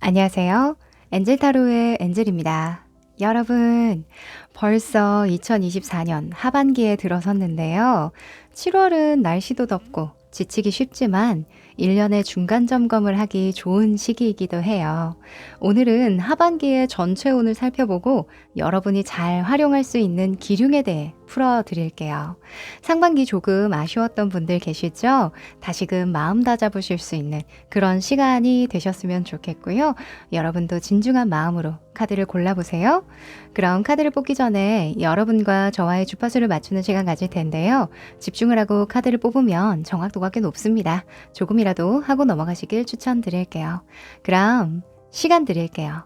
안녕하세요. 엔젤타로의 엔젤입니다. 여러분, 벌써 2024년 하반기에 들어섰는데요. 7월은 날씨도 덥고 지치기 쉽지만 1년의 중간 점검을 하기 좋은 시기이기도 해요. 오늘은 하반기의 전체운을 살펴보고 여러분이 잘 활용할 수 있는 기륭에 대해 풀어드릴게요. 상반기 조금 아쉬웠던 분들 계시죠? 다시금 마음 다잡으실 수 있는 그런 시간이 되셨으면 좋겠고요. 여러분도 진중한 마음으로 카드를 골라보세요. 그럼 카드를 뽑기 전에 여러분과 저와의 주파수를 맞추는 시간 가질 텐데요. 집중을 하고 카드를 뽑으면 정확도가 꽤 높습니다. 조금이라도 하고 넘어가시길 추천드릴게요. 그럼 시간 드릴게요.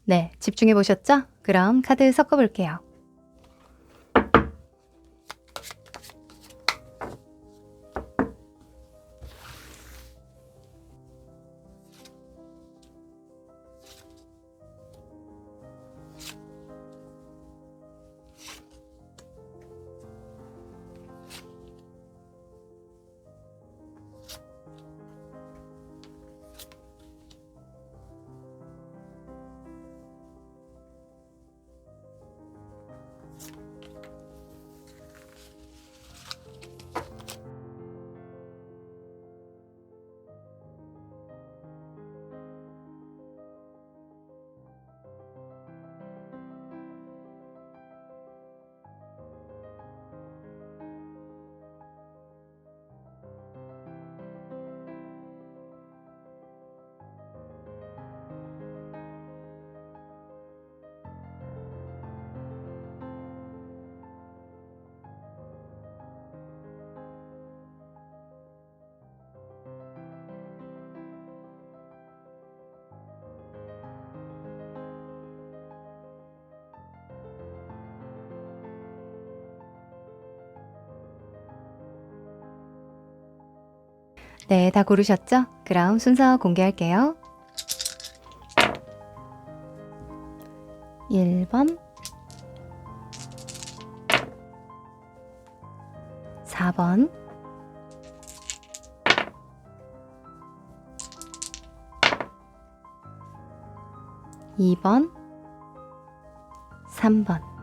네, 집중해 보셨죠? 그럼 카드 섞어 볼게요. 네, 다 고르셨죠? 그럼 순서 공개할게요. 1번, 4번, 2번, 3번.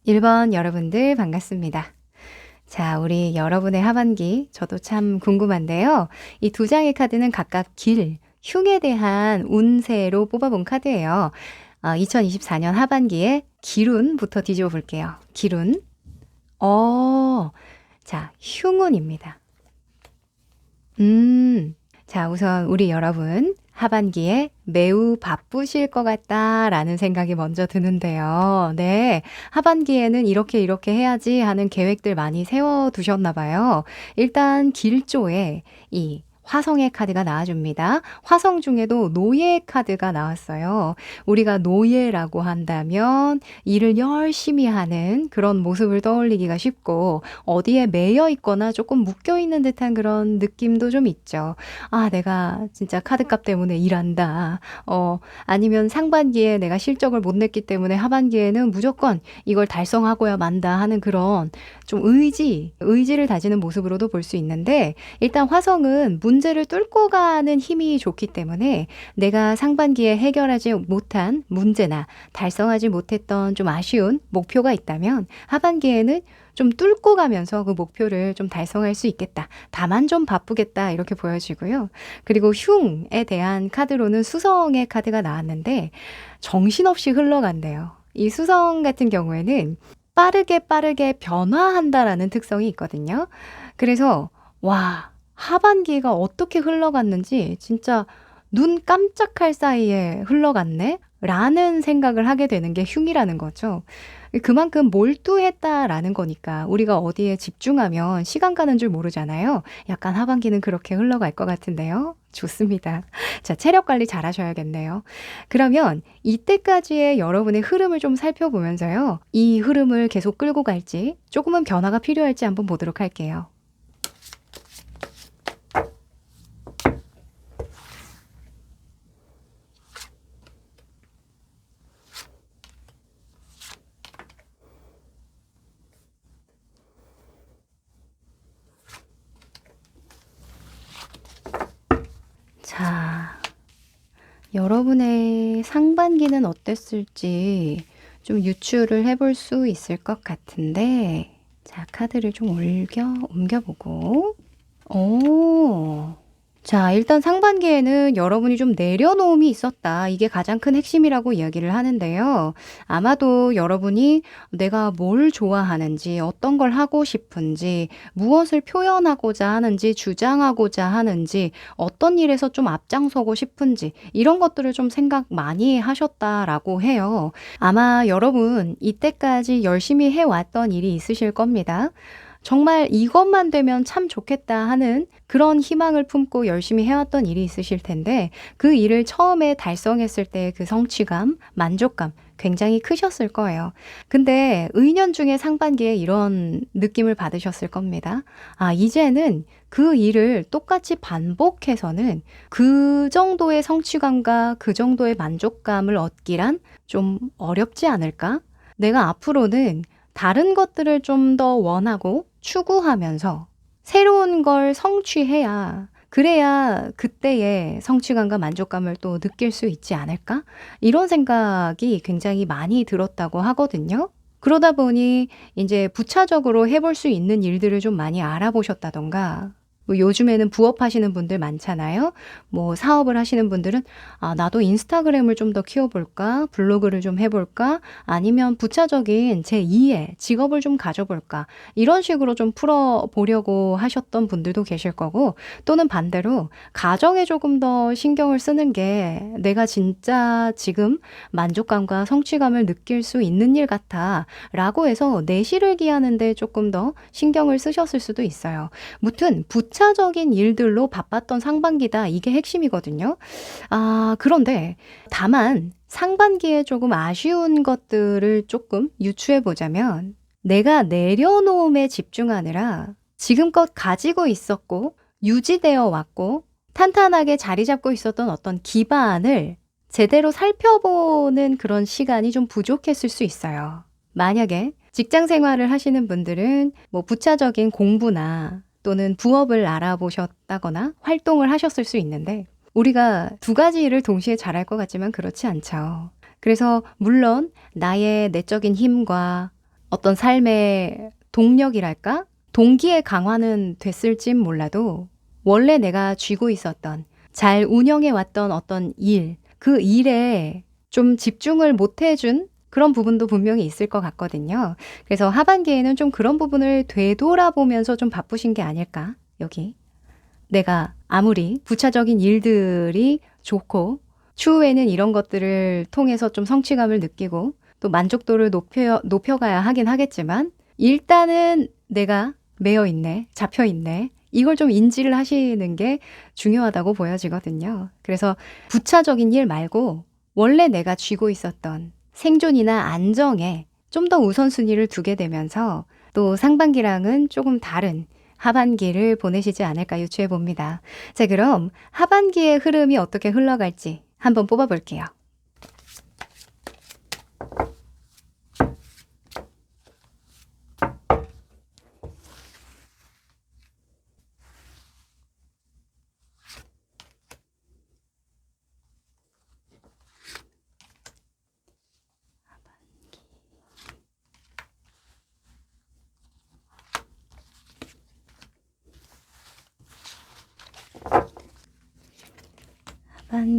일 번 여러분들 반갑습니다. 자, 우리 여러분의 하반기 저도 참 궁금한데요. 이 두 장의 카드는 각각 길, 흉에 대한 운세로 뽑아본 카드예요. 2024년 하반기에 기운부터 뒤집어 볼게요. 기운. 자, 흉운입니다. 자, 우선 우리 여러분 하반기에 매우 바쁘실 것 같다라는 생각이 먼저 드는데요. 네, 하반기에는 이렇게 해야지 하는 계획들 많이 세워두셨나 봐요. 일단 길조에 이 화성의 카드가 나와줍니다. 화성 중에도 노예 카드가 나왔어요. 우리가 노예라고 한다면 일을 열심히 하는 그런 모습을 떠올리기가 쉽고 어디에 매여 있거나 조금 묶여 있는 듯한 그런 느낌도 좀 있죠. 아, 내가 진짜 카드값 때문에 일한다. 아니면 상반기에 내가 실적을 못 냈기 때문에 하반기에는 무조건 이걸 달성하고야 만다 하는 그런 좀 의지를 다지는 모습으로도 볼 수 있는데 일단 화성은 문제를 뚫고 가는 힘이 좋기 때문에 내가 상반기에 해결하지 못한 문제나 달성하지 못했던 좀 아쉬운 목표가 있다면 하반기에는 좀 뚫고 가면서 그 목표를 좀 달성할 수 있겠다. 다만 좀 바쁘겠다. 이렇게 보여지고요. 그리고 흉에 대한 카드로는 수성의 카드가 나왔는데 정신없이 흘러간대요. 이 수성 같은 경우에는 빠르게 변화한다라는 특성이 있거든요. 그래서 와, 하반기가 어떻게 흘러갔는지 진짜 눈 깜짝할 사이에 흘러갔네? 라는 생각을 하게 되는 게 흉이라는 거죠. 그만큼 몰두했다라는 거니까 우리가 어디에 집중하면 시간 가는 줄 모르잖아요. 약간 하반기는 그렇게 흘러갈 것 같은데요. 좋습니다. 자, 체력 관리 잘 하셔야겠네요. 그러면 이때까지의 여러분의 흐름을 좀 살펴보면서요. 이 흐름을 계속 끌고 갈지 조금은 변화가 필요할지 한번 보도록 할게요. 자, 여러분의 상반기는 어땠을지 좀 유추를 해볼 수 있을 것 같은데, 자, 카드를 좀 옮겨보고, 오, 자, 일단 상반기에는 여러분이 좀 내려놓음이 있었다. 이게 가장 큰 핵심이라고 이야기를 하는데요. 아마도 여러분이 내가 뭘 좋아하는지, 어떤 걸 하고 싶은지, 무엇을 표현하고자 하는지, 주장하고자 하는지, 어떤 일에서 좀 앞장서고 싶은지, 이런 것들을 좀 생각 많이 하셨다라고 해요. 아마 여러분 이때까지 열심히 해왔던 일이 있으실 겁니다. 정말 이것만 되면 참 좋겠다 하는 그런 희망을 품고 열심히 해왔던 일이 있으실 텐데 그 일을 처음에 달성했을 때 그 성취감, 만족감 굉장히 크셨을 거예요. 근데 의년중에 상반기에 이런 느낌을 받으셨을 겁니다. 아, 이제는 그 일을 똑같이 반복해서는 그 정도의 성취감과 그 정도의 만족감을 얻기란 좀 어렵지 않을까? 내가 앞으로는 다른 것들을 좀 더 원하고 추구하면서 새로운 걸 성취해야 그래야 그때의 성취감과 만족감을 또 느낄 수 있지 않을까? 이런 생각이 굉장히 많이 들었다고 하거든요. 그러다 보니 이제 부차적으로 해볼 수 있는 일들을 좀 많이 알아보셨다던가 뭐 요즘에는 부업하시는 분들 많잖아요. 뭐 사업을 하시는 분들은 아, 나도 인스타그램을 좀 더 키워볼까? 블로그를 좀 해볼까? 아니면 부차적인 제 2의 직업을 좀 가져볼까? 이런 식으로 좀 풀어보려고 하셨던 분들도 계실 거고 또는 반대로 가정에 조금 더 신경을 쓰는 게 내가 진짜 지금 만족감과 성취감을 느낄 수 있는 일 같아 라고 해서 내실을 기하는데 조금 더 신경을 쓰셨을 수도 있어요. 무튼 부차적인 일들로 바빴던 상반기다. 이게 핵심이거든요. 아, 그런데 다만 상반기에 조금 아쉬운 것들을 조금 유추해 보자면 내가 내려놓음에 집중하느라 지금껏 가지고 있었고 유지되어 왔고 탄탄하게 자리 잡고 있었던 어떤 기반을 제대로 살펴보는 그런 시간이 좀 부족했을 수 있어요. 만약에 직장 생활을 하시는 분들은 뭐 부차적인 공부나 또는 부업을 알아보셨다거나 활동을 하셨을 수 있는데 우리가 두 가지 일을 동시에 잘할 것 같지만 그렇지 않죠. 그래서 물론 나의 내적인 힘과 어떤 삶의 동력이랄까? 동기의 강화는 됐을진 몰라도 원래 내가 쥐고 있었던 잘 운영해 왔던 어떤 일, 그 일에 좀 집중을 못 해준 그런 부분도 분명히 있을 것 같거든요. 그래서 하반기에는 좀 그런 부분을 되돌아보면서 좀 바쁘신 게 아닐까, 여기. 내가 아무리 부차적인 일들이 좋고 추후에는 이런 것들을 통해서 좀 성취감을 느끼고 또 만족도를 높여가야 하긴 하겠지만 일단은 내가 매여 있네, 잡혀 있네. 이걸 좀 인지를 하시는 게 중요하다고 보여지거든요. 그래서 부차적인 일 말고 원래 내가 쥐고 있었던 생존이나 안정에 좀 더 우선순위를 두게 되면서 또 상반기랑은 조금 다른 하반기를 보내시지 않을까 유추해 봅니다. 자, 그럼 하반기의 흐름이 어떻게 흘러갈지 한번 뽑아 볼게요.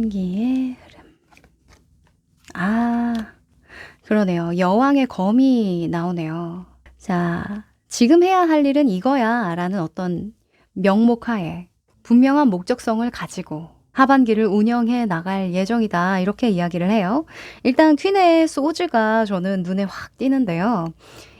하반기의 흐름. 아, 그러네요. 여왕의 검이 나오네요. 자, 지금 해야 할 일은 이거야 라는 어떤 명목하에 분명한 목적성을 가지고 하반기를 운영해 나갈 예정이다. 이렇게 이야기를 해요. 일단 퀸의 소즈가 저는 눈에 확 띄는데요.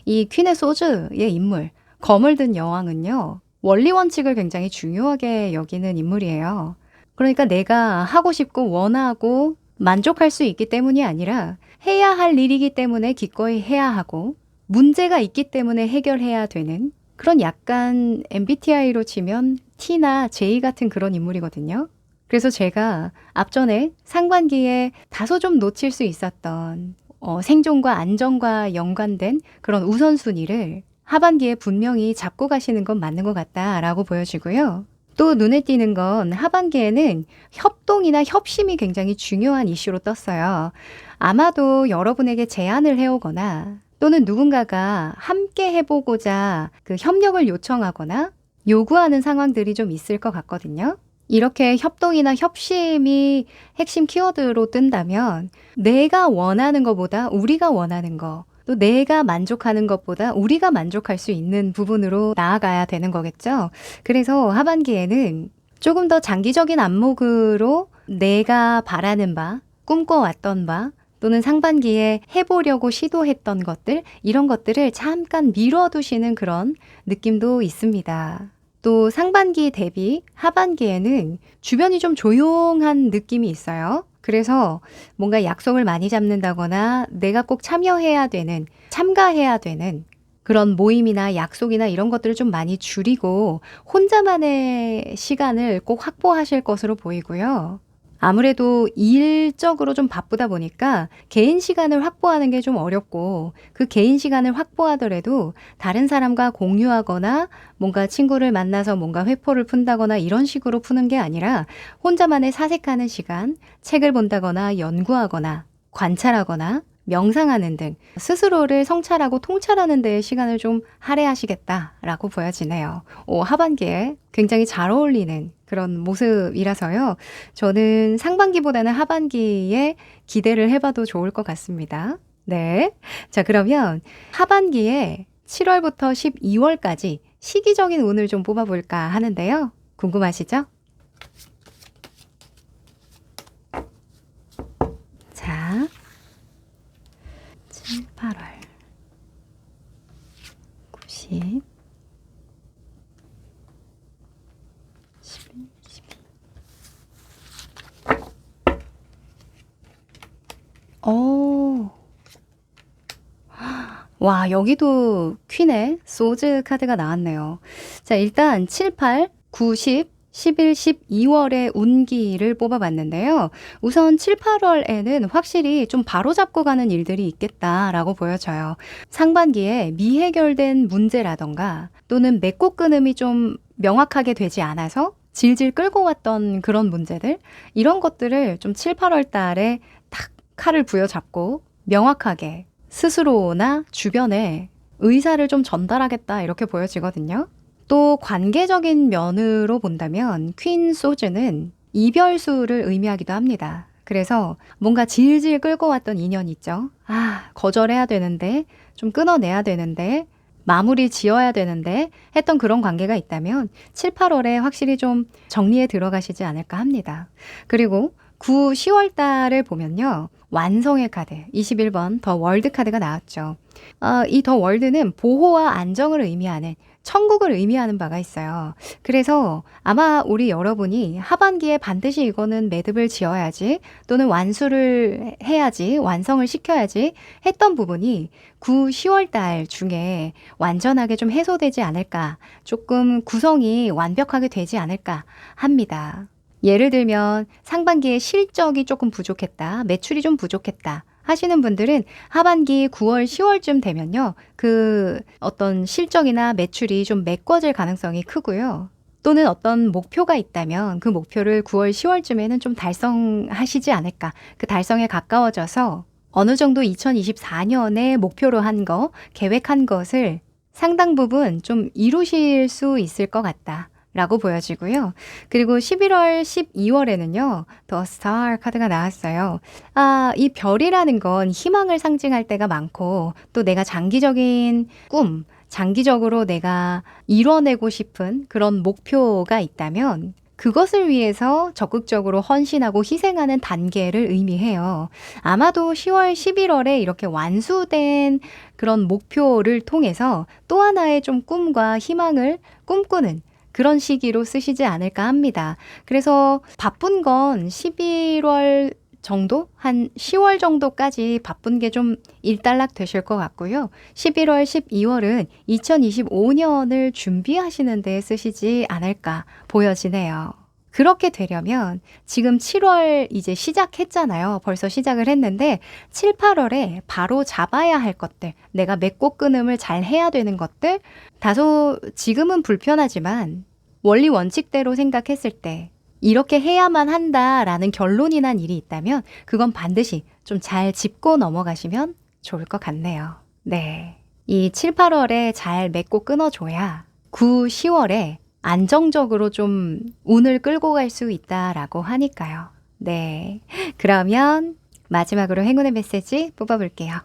이 퀸의 소즈의 인물, 검을 든 여왕은요. 원리 원칙을 굉장히 중요하게 여기는 인물이에요. 그러니까 내가 하고 싶고 원하고 만족할 수 있기 때문이 아니라 해야 할 일이기 때문에 기꺼이 해야 하고 문제가 있기 때문에 해결해야 되는 그런 약간 MBTI로 치면 T나 J 같은 그런 인물이거든요. 그래서 제가 앞전에 상반기에 다소 좀 놓칠 수 있었던 생존과 안정과 연관된 그런 우선순위를 하반기에 분명히 잡고 가시는 건 맞는 것 같다라고 보여지고요. 또 눈에 띄는 건 하반기에는 협동이나 협심이 굉장히 중요한 이슈로 떴어요. 아마도 여러분에게 제안을 해오거나 또는 누군가가 함께 해보고자 그 협력을 요청하거나 요구하는 상황들이 좀 있을 것 같거든요. 이렇게 협동이나 협심이 핵심 키워드로 뜬다면 내가 원하는 것보다 우리가 원하는 거, 또 내가 만족하는 것보다 우리가 만족할 수 있는 부분으로 나아가야 되는 거겠죠. 그래서 하반기에는 조금 더 장기적인 안목으로 내가 바라는 바, 꿈꿔왔던 바, 또는 상반기에 해보려고 시도했던 것들, 이런 것들을 잠깐 미뤄두시는 그런 느낌도 있습니다. 또 상반기 대비 하반기에는 주변이 좀 조용한 느낌이 있어요. 그래서 뭔가 약속을 많이 잡는다거나 내가 꼭 참여해야 되는, 참가해야 되는 그런 모임이나 약속이나 이런 것들을 좀 많이 줄이고 혼자만의 시간을 꼭 확보하실 것으로 보이고요. 아무래도 일적으로 좀 바쁘다 보니까 개인 시간을 확보하는 게 좀 어렵고 그 개인 시간을 확보하더라도 다른 사람과 공유하거나 뭔가 친구를 만나서 뭔가 회포를 푼다거나 이런 식으로 푸는 게 아니라 혼자만의 사색하는 시간, 책을 본다거나 연구하거나 관찰하거나 명상하는 등 스스로를 성찰하고 통찰하는 데에 시간을 좀 할애하시겠다라고 보여지네요. 하반기에 굉장히 잘 어울리는 그런 모습이라서요. 저는 상반기보다는 하반기에 기대를 해봐도 좋을 것 같습니다. 네. 자, 그러면 하반기에 7월부터 12월까지 시기적인 운을 좀 뽑아볼까 하는데요. 궁금하시죠? 자, 7, 8월 90 11, 12 와, 여기도 퀸의 소즈 카드가 나왔네요. 자, 일단 7, 8, 9, 10, 11, 12월의 운기를 뽑아봤는데요. 우선 7, 8월에는 확실히 좀 바로잡고 가는 일들이 있겠다라고 보여져요. 상반기에 미해결된 문제라던가 또는 맺고 끊음이 좀 명확하게 되지 않아서 질질 끌고 왔던 그런 문제들, 이런 것들을 좀 7, 8월 달에 탁 칼을 부여잡고 명확하게 스스로나 주변에 의사를 좀 전달하겠다 이렇게 보여지거든요. 또 관계적인 면으로 본다면 퀸 소즈는 이별수를 의미하기도 합니다. 그래서 뭔가 질질 끌고 왔던 인연 있죠. 거절해야 되는데, 좀 끊어내야 되는데, 마무리 지어야 되는데 했던 그런 관계가 있다면 7, 8월에 확실히 좀 정리에 들어가시지 않을까 합니다. 그리고 9, 10월 달을 보면요. 완성의 카드 21번 더 월드 카드가 나왔죠. 이 더 월드는 보호와 안정을 의미하는 천국을 의미하는 바가 있어요. 그래서 아마 우리 여러분이 하반기에 반드시 이거는 매듭을 지어야지 또는 완수를 해야지 완성을 시켜야지 했던 부분이 9, 10월 달 중에 완전하게 좀 해소되지 않을까, 조금 구성이 완벽하게 되지 않을까 합니다. 예를 들면 상반기에 실적이 조금 부족했다, 매출이 좀 부족했다 하시는 분들은 하반기 9월, 10월쯤 되면요. 그 어떤 실적이나 매출이 좀 메꿔질 가능성이 크고요. 또는 어떤 목표가 있다면 그 목표를 9월, 10월쯤에는 좀 달성하시지 않을까. 그 달성에 가까워져서 어느 정도 2024년에 목표로 한 거, 계획한 것을 상당 부분 좀 이루실 수 있을 것 같다 라고 보여지고요. 그리고 11월, 12월에는요, The Star 카드가 나왔어요. 이 별이라는 건 희망을 상징할 때가 많고, 또 내가 장기적인 꿈, 장기적으로 내가 이뤄내고 싶은 그런 목표가 있다면, 그것을 위해서 적극적으로 헌신하고 희생하는 단계를 의미해요. 아마도 10월, 11월에 이렇게 완수된 그런 목표를 통해서 또 하나의 좀 꿈과 희망을 꿈꾸는 그런 시기로 쓰시지 않을까 합니다. 그래서 바쁜 건 11월 정도? 한 10월 정도까지 바쁜 게 좀 일단락 되실 것 같고요. 11월, 12월은 2025년을 준비하시는 데 쓰시지 않을까 보여지네요. 그렇게 되려면 지금 7월 이제 시작했잖아요. 벌써 시작을 했는데 7, 8월에 바로 잡아야 할 것들, 내가 맺고 끊음을 잘 해야 되는 것들, 다소 지금은 불편하지만 원리 원칙대로 생각했을 때 이렇게 해야만 한다라는 결론이 난 일이 있다면 그건 반드시 좀 잘 짚고 넘어가시면 좋을 것 같네요. 네. 이 7, 8월에 잘 맺고 끊어줘야 9, 10월에 안정적으로 좀 운을 끌고 갈 수 있다라고 하니까요. 네. 그러면 마지막으로 행운의 메시지 뽑아볼게요.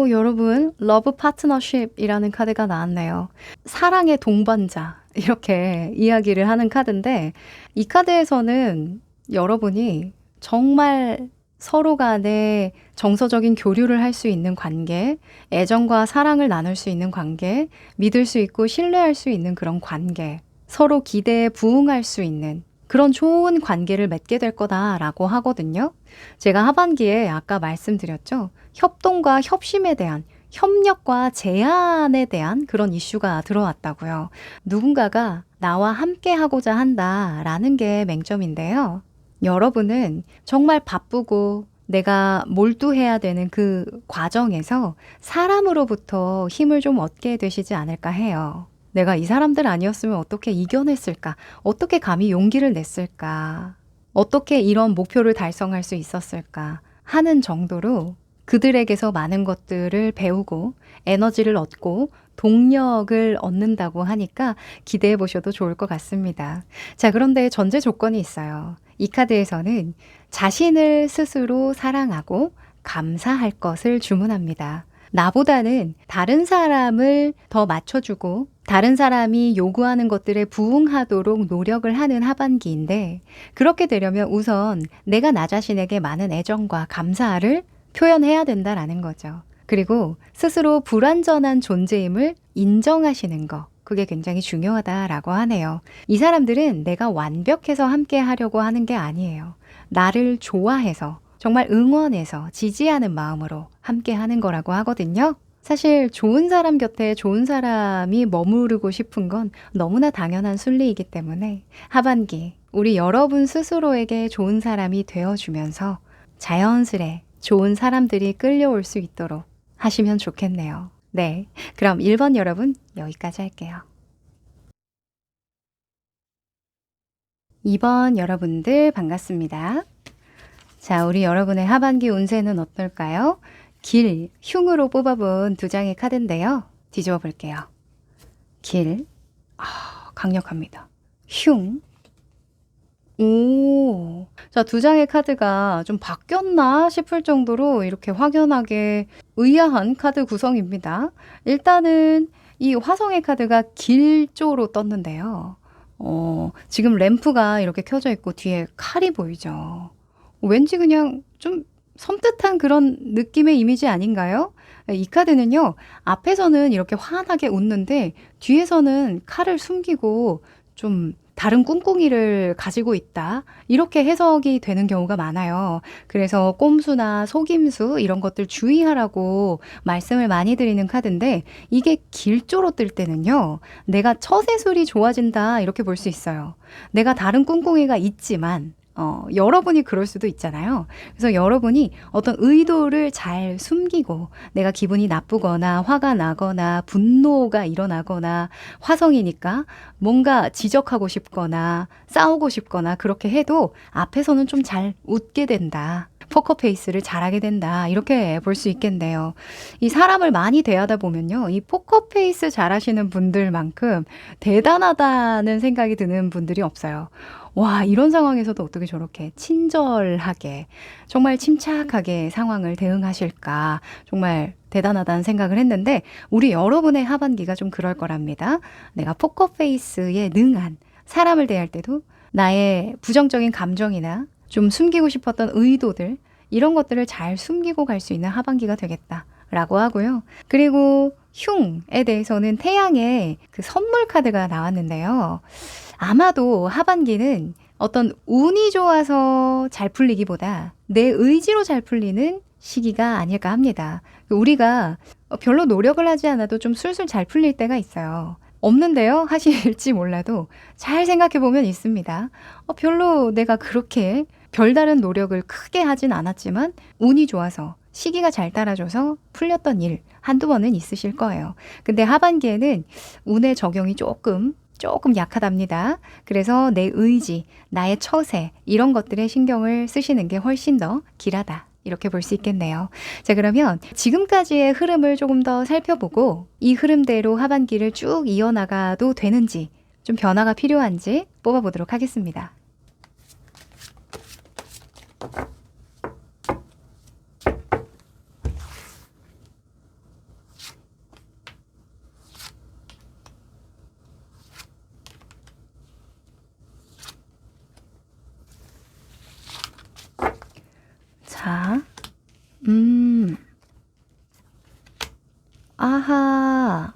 여러분, 러브 파트너십이라는 카드가 나왔네요. 사랑의 동반자, 이렇게 이야기를 하는 카드인데, 이 카드에서는 여러분이 정말 서로 간에 정서적인 교류를 할 수 있는 관계, 애정과 사랑을 나눌 수 있는 관계, 믿을 수 있고 신뢰할 수 있는 그런 관계, 서로 기대에 부응할 수 있는 그런 좋은 관계를 맺게 될 거다라고 하거든요. 제가 하반기에 아까 말씀드렸죠. 협동과 협심에 대한, 협력과 제안에 대한 그런 이슈가 들어왔다고요. 누군가가 나와 함께 하고자 한다라는 게 맹점인데요. 여러분은 정말 바쁘고 내가 몰두해야 되는 그 과정에서 사람으로부터 힘을 좀 얻게 되시지 않을까 해요. 내가 이 사람들 아니었으면 어떻게 이겨냈을까? 어떻게 감히 용기를 냈을까? 어떻게 이런 목표를 달성할 수 있었을까? 하는 정도로 그들에게서 많은 것들을 배우고 에너지를 얻고 동력을 얻는다고 하니까 기대해 보셔도 좋을 것 같습니다. 자, 그런데 전제 조건이 있어요. 이 카드에서는 자신을 스스로 사랑하고 감사할 것을 주문합니다. 나보다는 다른 사람을 더 맞춰주고 다른 사람이 요구하는 것들에 부응하도록 노력을 하는 하반기인데, 그렇게 되려면 우선 내가 나 자신에게 많은 애정과 감사를 표현해야 된다라는 거죠. 그리고 스스로 불완전한 존재임을 인정하시는 거, 그게 굉장히 중요하다라고 하네요. 이 사람들은 내가 완벽해서 함께 하려고 하는 게 아니에요. 나를 좋아해서, 정말 응원해서 지지하는 마음으로 함께 하는 거라고 하거든요. 사실 좋은 사람 곁에 좋은 사람이 머무르고 싶은 건 너무나 당연한 순리이기 때문에 하반기 우리 여러분 스스로에게 좋은 사람이 되어주면서 자연스레 좋은 사람들이 끌려올 수 있도록 하시면 좋겠네요. 네, 그럼 1번 여러분 여기까지 할게요. 2번 여러분들 반갑습니다. 자, 우리 여러분의 하반기 운세는 어떨까요? 길, 흉으로 뽑아본 두 장의 카드인데요. 뒤집어 볼게요. 길, 강력합니다. 흉, 오, 자, 두 장의 카드가 좀 바뀌었나 싶을 정도로 이렇게 확연하게 의아한 카드 구성입니다. 일단은 이 화성의 카드가 길조로 떴는데요. 지금 램프가 이렇게 켜져 있고 뒤에 칼이 보이죠. 왠지 그냥 좀 섬뜩한 그런 느낌의 이미지 아닌가요? 이 카드는요, 앞에서는 이렇게 환하게 웃는데 뒤에서는 칼을 숨기고 좀 다른 꿍꿍이를 가지고 있다, 이렇게 해석이 되는 경우가 많아요. 그래서 꼼수나 속임수 이런 것들 주의하라고 말씀을 많이 드리는 카드인데, 이게 길조로 뜰 때는요, 내가 처세술이 좋아진다 이렇게 볼 수 있어요. 내가 다른 꿍꿍이가 있지만 여러분이 그럴 수도 있잖아요. 그래서 여러분이 어떤 의도를 잘 숨기고 내가 기분이 나쁘거나 화가 나거나 분노가 일어나거나 화성이니까 뭔가 지적하고 싶거나 싸우고 싶거나 그렇게 해도 앞에서는 좀 잘 웃게 된다. 포커페이스를 잘하게 된다. 이렇게 볼 수 있겠네요. 이 사람을 많이 대하다 보면요. 이 포커페이스 잘하시는 분들만큼 대단하다는 생각이 드는 분들이 없어요. 와, 이런 상황에서도 어떻게 저렇게 친절하게, 정말 침착하게 상황을 대응하실까. 정말 대단하다는 생각을 했는데, 우리 여러분의 하반기가 좀 그럴 거랍니다. 내가 포커페이스에 능한 사람을 대할 때도 나의 부정적인 감정이나 좀 숨기고 싶었던 의도들, 이런 것들을 잘 숨기고 갈 수 있는 하반기가 되겠다. 라고 하고요. 그리고 흉에 대해서는 태양의 그 선물 카드가 나왔는데요. 아마도 하반기는 어떤 운이 좋아서 잘 풀리기보다 내 의지로 잘 풀리는 시기가 아닐까 합니다. 우리가 별로 노력을 하지 않아도 좀 술술 잘 풀릴 때가 있어요. 없는데요? 하실지 몰라도 잘 생각해보면 있습니다. 별로 내가 그렇게 별다른 노력을 크게 하진 않았지만 운이 좋아서 시기가 잘 따라줘서 풀렸던 일 한두 번은 있으실 거예요. 근데 하반기에는 운의 적용이 조금 약하답니다. 그래서 내 의지, 나의 처세 이런 것들에 신경을 쓰시는 게 훨씬 더 길하다. 이렇게 볼 수 있겠네요. 자, 그러면 지금까지의 흐름을 조금 더 살펴보고 이 흐름대로 하반기를 쭉 이어나가도 되는지 좀 변화가 필요한지 뽑아보도록 하겠습니다. 자, 아하.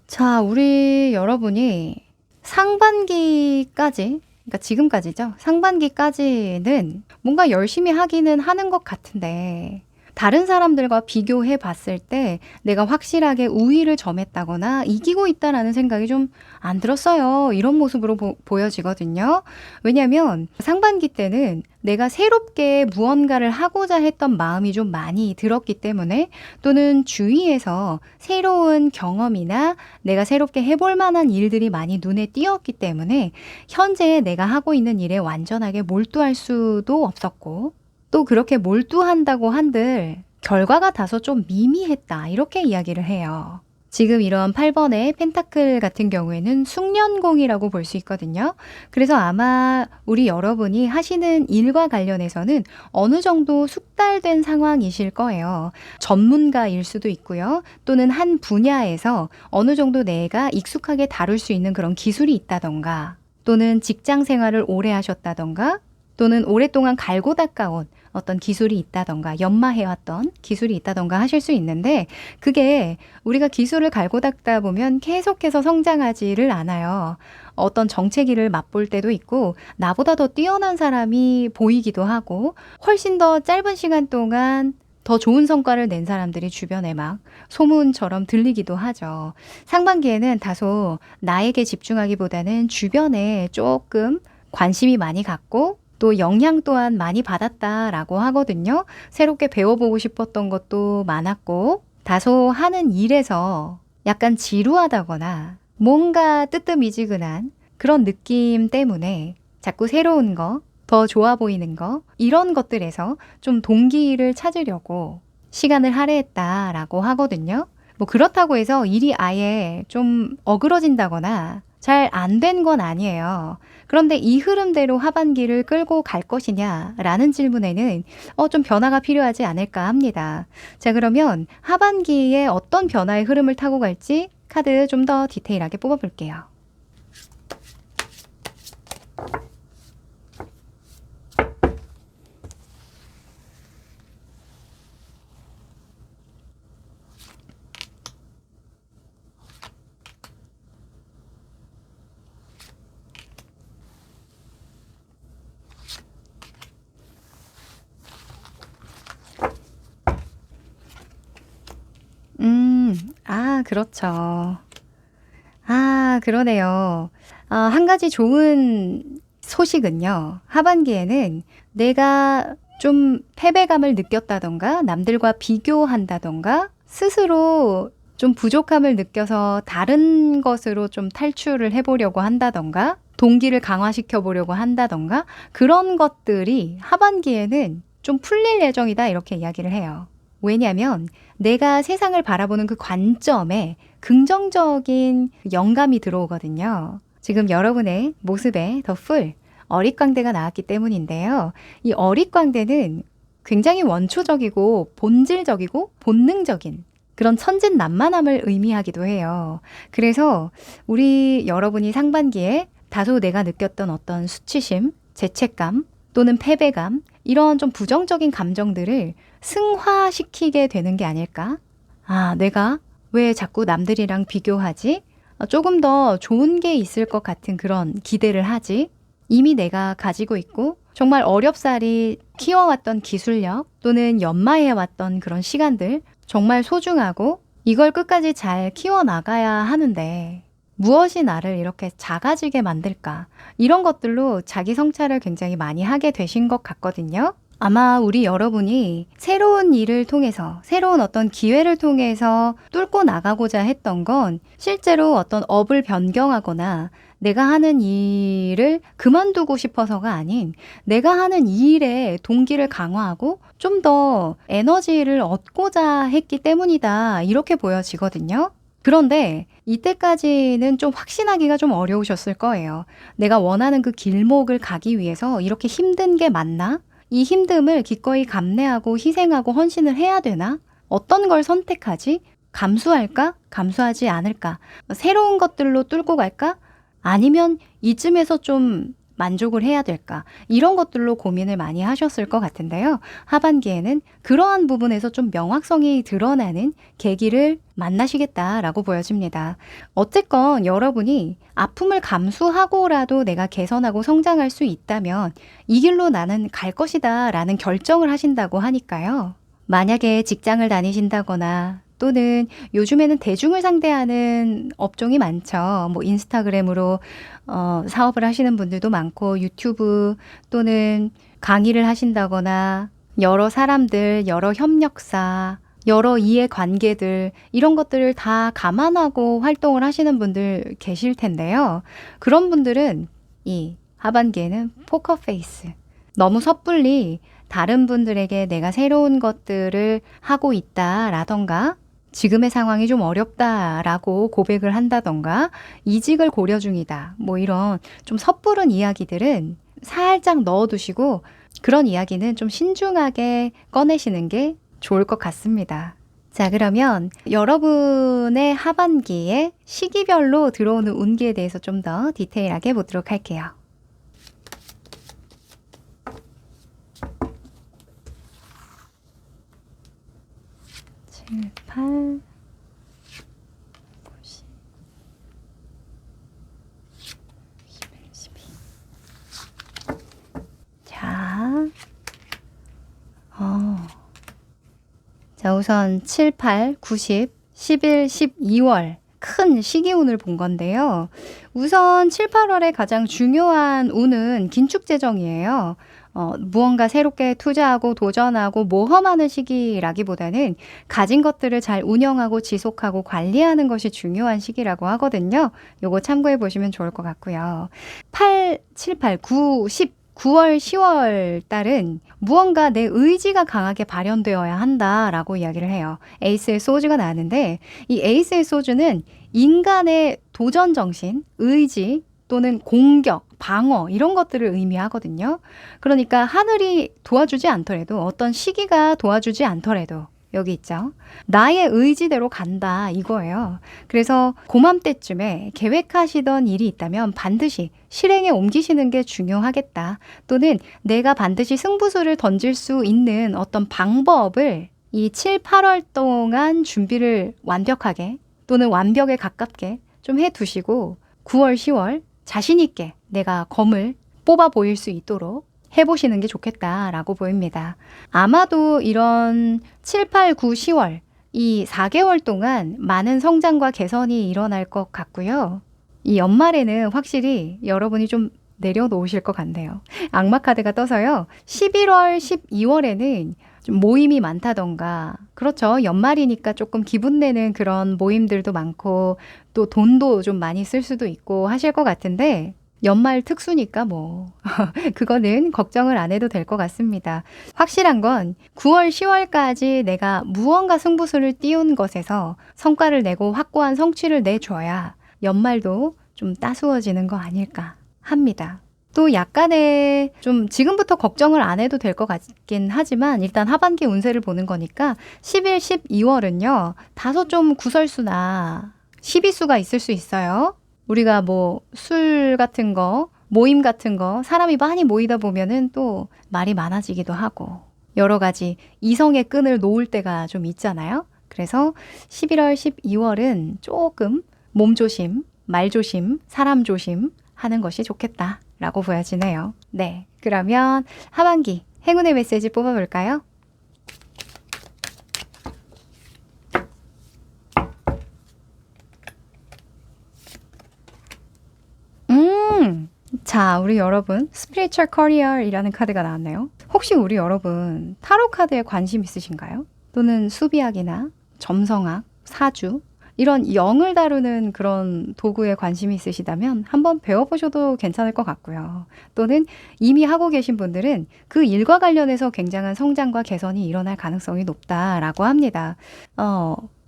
자, 우리 여러분이 상반기까지, 그러니까 지금까지죠. 상반기까지는 뭔가 열심히 하기는 하는 것 같은데, 다른 사람들과 비교해 봤을 때 내가 확실하게 우위를 점했다거나 이기고 있다라는 생각이 좀 안 들었어요. 이런 모습으로 보여지거든요. 왜냐면 상반기 때는 내가 새롭게 무언가를 하고자 했던 마음이 좀 많이 들었기 때문에 또는 주위에서 새로운 경험이나 내가 새롭게 해볼 만한 일들이 많이 눈에 띄었기 때문에 현재 내가 하고 있는 일에 완전하게 몰두할 수도 없었고 또 그렇게 몰두한다고 한들 결과가 다소 좀 미미했다. 이렇게 이야기를 해요. 지금 이런 8번의 펜타클 같은 경우에는 숙련공이라고 볼 수 있거든요. 그래서 아마 우리 여러분이 하시는 일과 관련해서는 어느 정도 숙달된 상황이실 거예요. 전문가일 수도 있고요. 또는 한 분야에서 어느 정도 내가 익숙하게 다룰 수 있는 그런 기술이 있다던가 또는 직장 생활을 오래 하셨다던가 또는 오랫동안 갈고 닦아온 어떤 기술이 있다던가 연마해왔던 기술이 있다던가 하실 수 있는데 그게 우리가 기술을 갈고 닦다 보면 계속해서 성장하지를 않아요. 어떤 정체기를 맛볼 때도 있고 나보다 더 뛰어난 사람이 보이기도 하고 훨씬 더 짧은 시간 동안 더 좋은 성과를 낸 사람들이 주변에 막 소문처럼 들리기도 하죠. 상반기에는 다소 나에게 집중하기보다는 주변에 조금 관심이 많이 갖고 또 영향 또한 많이 받았다라고 하거든요. 새롭게 배워보고 싶었던 것도 많았고 다소 하는 일에서 약간 지루하다거나 뭔가 뜨뜻미지근한 그런 느낌 때문에 자꾸 새로운 거, 더 좋아 보이는 거 이런 것들에서 좀 동기를 찾으려고 시간을 할애했다라고 하거든요. 뭐 그렇다고 해서 일이 아예 좀 어그러진다거나 잘 안 된 건 아니에요. 그런데 이 흐름대로 하반기를 끌고 갈 것이냐라는 질문에는 좀 변화가 필요하지 않을까 합니다. 자, 그러면 하반기에 어떤 변화의 흐름을 타고 갈지 카드 좀 더 디테일하게 뽑아볼게요. 그렇죠. 그러네요. 한 가지 좋은 소식은요. 하반기에는 내가 좀 패배감을 느꼈다던가 남들과 비교한다던가 스스로 좀 부족함을 느껴서 다른 것으로 좀 탈출을 해보려고 한다던가 동기를 강화시켜 보려고 한다던가 그런 것들이 하반기에는 좀 풀릴 예정이다 이렇게 이야기를 해요. 왜냐하면 내가 세상을 바라보는 그 관점에 긍정적인 영감이 들어오거든요. 지금 여러분의 모습에 더 풀 어릿광대가 나왔기 때문인데요. 이 어릿광대는 굉장히 원초적이고 본질적이고 본능적인 그런 천진난만함을 의미하기도 해요. 그래서 우리 여러분이 상반기에 다소 내가 느꼈던 어떤 수치심, 죄책감 또는 패배감 이런 좀 부정적인 감정들을 승화시키게 되는 게 아닐까? 아, 내가 왜 자꾸 남들이랑 비교하지? 조금 더 좋은 게 있을 것 같은 그런 기대를 하지? 이미 내가 가지고 있고 정말 어렵사리 키워왔던 기술력 또는 연마해왔던 그런 시간들 정말 소중하고 이걸 끝까지 잘 키워나가야 하는데 무엇이 나를 이렇게 작아지게 만들까? 이런 것들로 자기 성찰을 굉장히 많이 하게 되신 것 같거든요. 아마 우리 여러분이 새로운 일을 통해서 새로운 어떤 기회를 통해서 뚫고 나가고자 했던 건 실제로 어떤 업을 변경하거나 내가 하는 일을 그만두고 싶어서가 아닌 내가 하는 이 일에 동기를 강화하고 좀 더 에너지를 얻고자 했기 때문이다 이렇게 보여지거든요. 그런데 이때까지는 좀 확신하기가 좀 어려우셨을 거예요. 내가 원하는 그 길목을 가기 위해서 이렇게 힘든 게 맞나? 이 힘듦을 기꺼이 감내하고 희생하고 헌신을 해야 되나? 어떤 걸 선택하지? 감수할까? 감수하지 않을까? 새로운 것들로 뚫고 갈까? 아니면 이쯤에서 좀 만족을 해야 될까? 이런 것들로 고민을 많이 하셨을 것 같은데요. 하반기에는 그러한 부분에서 좀 명확성이 드러나는 계기를 만나시겠다라고 보여집니다. 어쨌건 여러분이 아픔을 감수하고라도 내가 개선하고 성장할 수 있다면 이 길로 나는 갈 것이다 라는 결정을 하신다고 하니까요. 만약에 직장을 다니신다거나 또는 요즘에는 대중을 상대하는 업종이 많죠. 뭐 인스타그램으로 사업을 하시는 분들도 많고 유튜브 또는 강의를 하신다거나 여러 사람들, 여러 협력사, 여러 이해관계들 이런 것들을 다 감안하고 활동을 하시는 분들 계실 텐데요. 그런 분들은 이 하반기에는 포커페이스 너무 섣불리 다른 분들에게 내가 새로운 것들을 하고 있다라던가 지금의 상황이 좀 어렵다라고 고백을 한다던가 이직을 고려 중이다. 뭐 이런 좀 섣부른 이야기들은 살짝 넣어두시고 그런 이야기는 좀 신중하게 꺼내시는 게 좋을 것 같습니다. 자, 그러면 여러분의 하반기에 시기별로 들어오는 운기에 대해서 좀 더 디테일하게 보도록 할게요. 7, 8, 9, 10, 11, 12. 자, 자, 우선 7, 8, 9, 10, 11, 12월 큰 시기운을 본 건데요. 우선 7, 8월에 가장 중요한 운은 긴축재정이에요. 무언가 새롭게 투자하고 도전하고 모험하는 시기라기보다는 가진 것들을 잘 운영하고 지속하고 관리하는 것이 중요한 시기라고 하거든요. 요거 참고해 보시면 좋을 것 같고요. 8, 7, 8, 9, 10, 9월, 10월 달은 무언가 내 의지가 강하게 발현되어야 한다라고 이야기를 해요. 에이스의 소주가 나왔는데 이 에이스의 소주는 인간의 도전 정신, 의지 또는 공격, 방어 이런 것들을 의미하거든요. 그러니까 하늘이 도와주지 않더라도 어떤 시기가 도와주지 않더라도 여기 있죠. 나의 의지대로 간다 이거예요. 그래서 고맘때쯤에 계획하시던 일이 있다면 반드시 실행에 옮기시는 게 중요하겠다. 또는 내가 반드시 승부수를 던질 수 있는 어떤 방법을 이 7, 8월 동안 준비를 완벽하게 또는 완벽에 가깝게 좀 해두시고 9월, 10월 자신 있게 내가 검을 뽑아 보일 수 있도록 해보시는 게 좋겠다라고 보입니다. 아마도 이런 7, 8, 9, 10월 이 4개월 동안 많은 성장과 개선이 일어날 것 같고요. 이 연말에는 확실히 여러분이 좀 내려놓으실 것 같네요. 악마 카드가 떠서요. 11월, 12월에는 좀 모임이 많다던가, 그렇죠. 연말이니까 조금 기분 내는 그런 모임들도 많고, 또 돈도 좀 많이 쓸 수도 있고 하실 것 같은데, 연말 특수니까 뭐, 그거는 걱정을 안 해도 될 것 같습니다. 확실한 건 9월, 10월까지 내가 무언가 승부수를 띄운 것에서 성과를 내고 확고한 성취를 내줘야 연말도 좀 따스워지는 거 아닐까 합니다. 또 약간의 좀 지금부터 걱정을 안 해도 될 것 같긴 하지만 일단 하반기 운세를 보는 거니까 11, 12월은요. 다소 좀 구설수나 시비수가 있을 수 있어요. 우리가 뭐 술 같은 거, 모임 같은 거, 사람이 많이 모이다 보면은 또 말이 많아지기도 하고 여러 가지 이성의 끈을 놓을 때가 좀 있잖아요. 그래서 11월, 12월은 조금 몸조심, 말조심, 사람 조심 하는 것이 좋겠다라고 보여지네요. 네, 그러면 하반기 행운의 메시지 뽑아볼까요? 자, 우리 여러분 스피리추얼 커리어이라는 카드가 나왔네요. 혹시 우리 여러분 타로 카드에 관심 있으신가요? 또는 수비학이나 점성학, 사주 이런 영을 다루는 그런 도구에 관심이 있으시다면 한번 배워보셔도 괜찮을 것 같고요. 또는 이미 하고 계신 분들은 그 일과 관련해서 굉장한 성장과 개선이 일어날 가능성이 높다라고 합니다.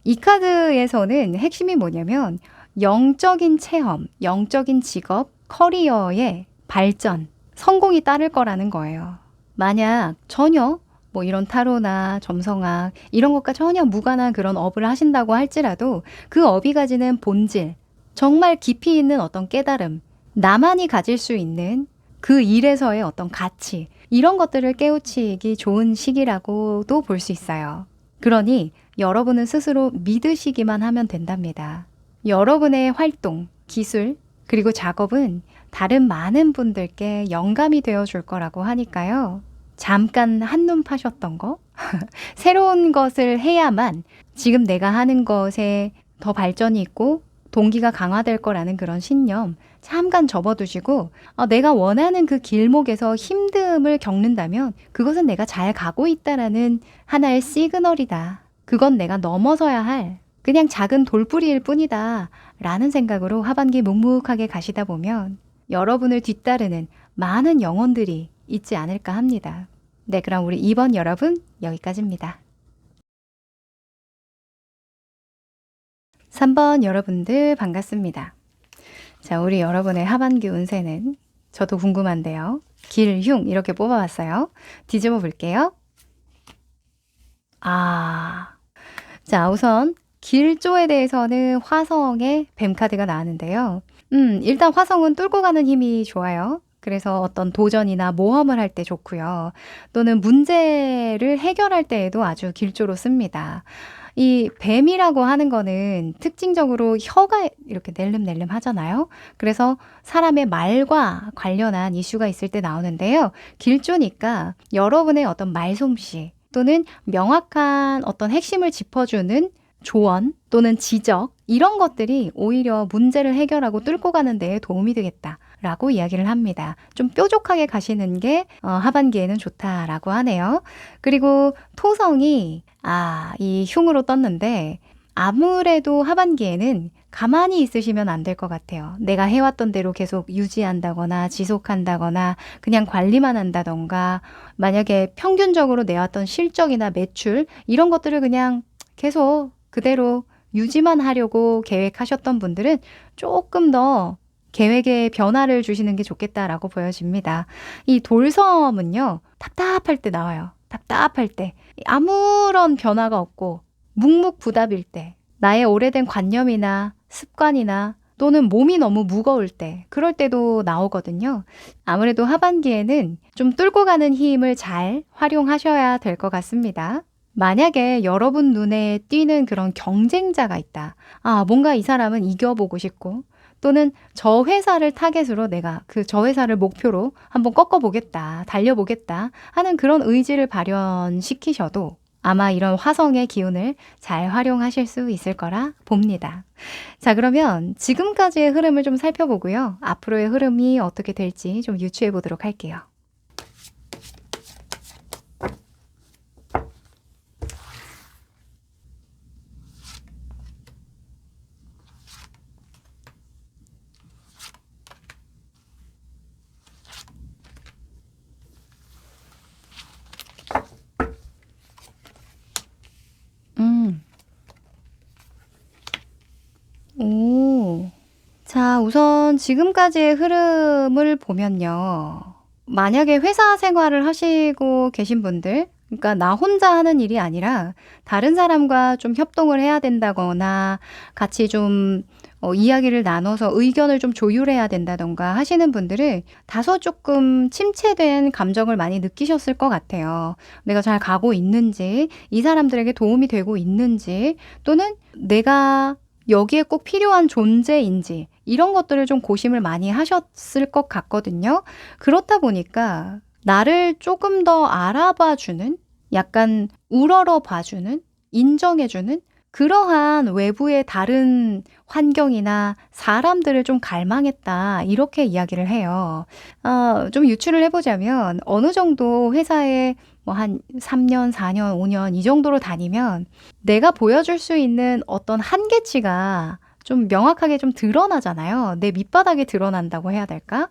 이 카드에서는 핵심이 뭐냐면 영적인 체험, 영적인 직업, 커리어의 발전, 성공이 따를 거라는 거예요. 만약 전혀 뭐 이런 타로나 점성학 이런 것과 전혀 무관한 그런 업을 하신다고 할지라도 그 업이 가지는 본질, 정말 깊이 있는 어떤 깨달음, 나만이 가질 수 있는 그 일에서의 어떤 가치 이런 것들을 깨우치기 좋은 시기라고도 볼 수 있어요. 그러니 여러분은 스스로 믿으시기만 하면 된답니다. 여러분의 활동, 기술, 그리고 작업은 다른 많은 분들께 영감이 되어 줄 거라고 하니까요. 잠깐 한눈 파셨던 거, 새로운 것을 해야만 지금 내가 하는 것에 더 발전이 있고 동기가 강화될 거라는 그런 신념 잠깐 접어두시고 내가 원하는 그 길목에서 힘듦을 겪는다면 그것은 내가 잘 가고 있다라는 하나의 시그널이다. 그건 내가 넘어서야 할 그냥 작은 돌뿌리일 뿐이다 라는 생각으로 하반기 묵묵하게 가시다 보면 여러분을 뒤따르는 많은 영혼들이 있지 않을까 합니다. 네, 그럼 우리 2번 여러분 여기까지입니다. 3번 여러분들 반갑습니다. 자, 우리 여러분의 하반기 운세는 저도 궁금한데요. 길흉 이렇게 뽑아봤어요. 뒤집어 볼게요. 자, 우선 길조에 대해서는 화성의 뱀카드가 나왔는데요. 일단 화성은 뚫고 가는 힘이 좋아요. 그래서 어떤 도전이나 모험을 할 때 좋고요. 또는 문제를 해결할 때에도 아주 길조로 씁니다. 이 뱀이라고 하는 거는 특징적으로 혀가 이렇게 낼름낼름 하잖아요. 그래서 사람의 말과 관련한 이슈가 있을 때 나오는데요. 길조니까 여러분의 어떤 말솜씨 또는 명확한 어떤 핵심을 짚어주는 조언 또는 지적 이런 것들이 오히려 문제를 해결하고 뚫고 가는 데에 도움이 되겠다라고 이야기를 합니다. 좀 뾰족하게 가시는 게 하반기에는 좋다라고 하네요. 그리고 토성이 이 흉으로 떴는데 아무래도 하반기에는 가만히 있으시면 안 될 것 같아요. 내가 해왔던 대로 계속 유지한다거나 지속한다거나 그냥 관리만 한다던가 만약에 평균적으로 내왔던 실적이나 매출 이런 것들을 그냥 계속 그대로 유지만 하려고 계획하셨던 분들은 조금 더 계획에 변화를 주시는 게 좋겠다라고 보여집니다. 이 돌섬은요, 답답할 때 나와요. 답답할 때. 아무런 변화가 없고 묵묵부답일 때, 나의 오래된 관념이나 습관이나 또는 몸이 너무 무거울 때, 그럴 때도 나오거든요. 아무래도 하반기에는 좀 뚫고 가는 힘을 잘 활용하셔야 될 것 같습니다. 만약에 여러분 눈에 띄는 그런 경쟁자가 있다. 뭔가 이 사람은 이겨보고 싶고 또는 저 회사를 타겟으로 내가 저 회사를 목표로 한번 꺾어보겠다, 달려보겠다 하는 그런 의지를 발현시키셔도 아마 이런 화성의 기운을 잘 활용하실 수 있을 거라 봅니다. 자, 그러면 지금까지의 흐름을 좀 살펴보고요. 앞으로의 흐름이 어떻게 될지 좀 유추해 보도록 할게요. 음. 오. 자, 우선 지금까지의 흐름을 보면요. 만약에 회사 생활을 하시고 계신 분들, 그러니까 나 혼자 하는 일이 아니라 다른 사람과 좀 협동을 해야 된다거나 같이 좀 이야기를 나눠서 의견을 좀 조율해야 된다던가 하시는 분들은 다소 조금 침체된 감정을 많이 느끼셨을 것 같아요. 내가 잘 가고 있는지, 이 사람들에게 도움이 되고 있는지, 또는 내가 여기에 꼭 필요한 존재인지 이런 것들을 좀 고심을 많이 하셨을 것 같거든요. 그렇다 보니까 나를 조금 더 알아봐 주는, 약간 우러러 봐주는, 인정해주는 그러한 외부의 다른 환경이나 사람들을 좀 갈망했다. 이렇게 이야기를 해요. 좀 유추를 해보자면 어느 정도 회사에 뭐 한 3년, 4년, 5년 이 정도로 다니면 내가 보여줄 수 있는 어떤 한계치가 좀 명확하게 좀 드러나잖아요. 내 밑바닥에 드러난다고 해야 될까?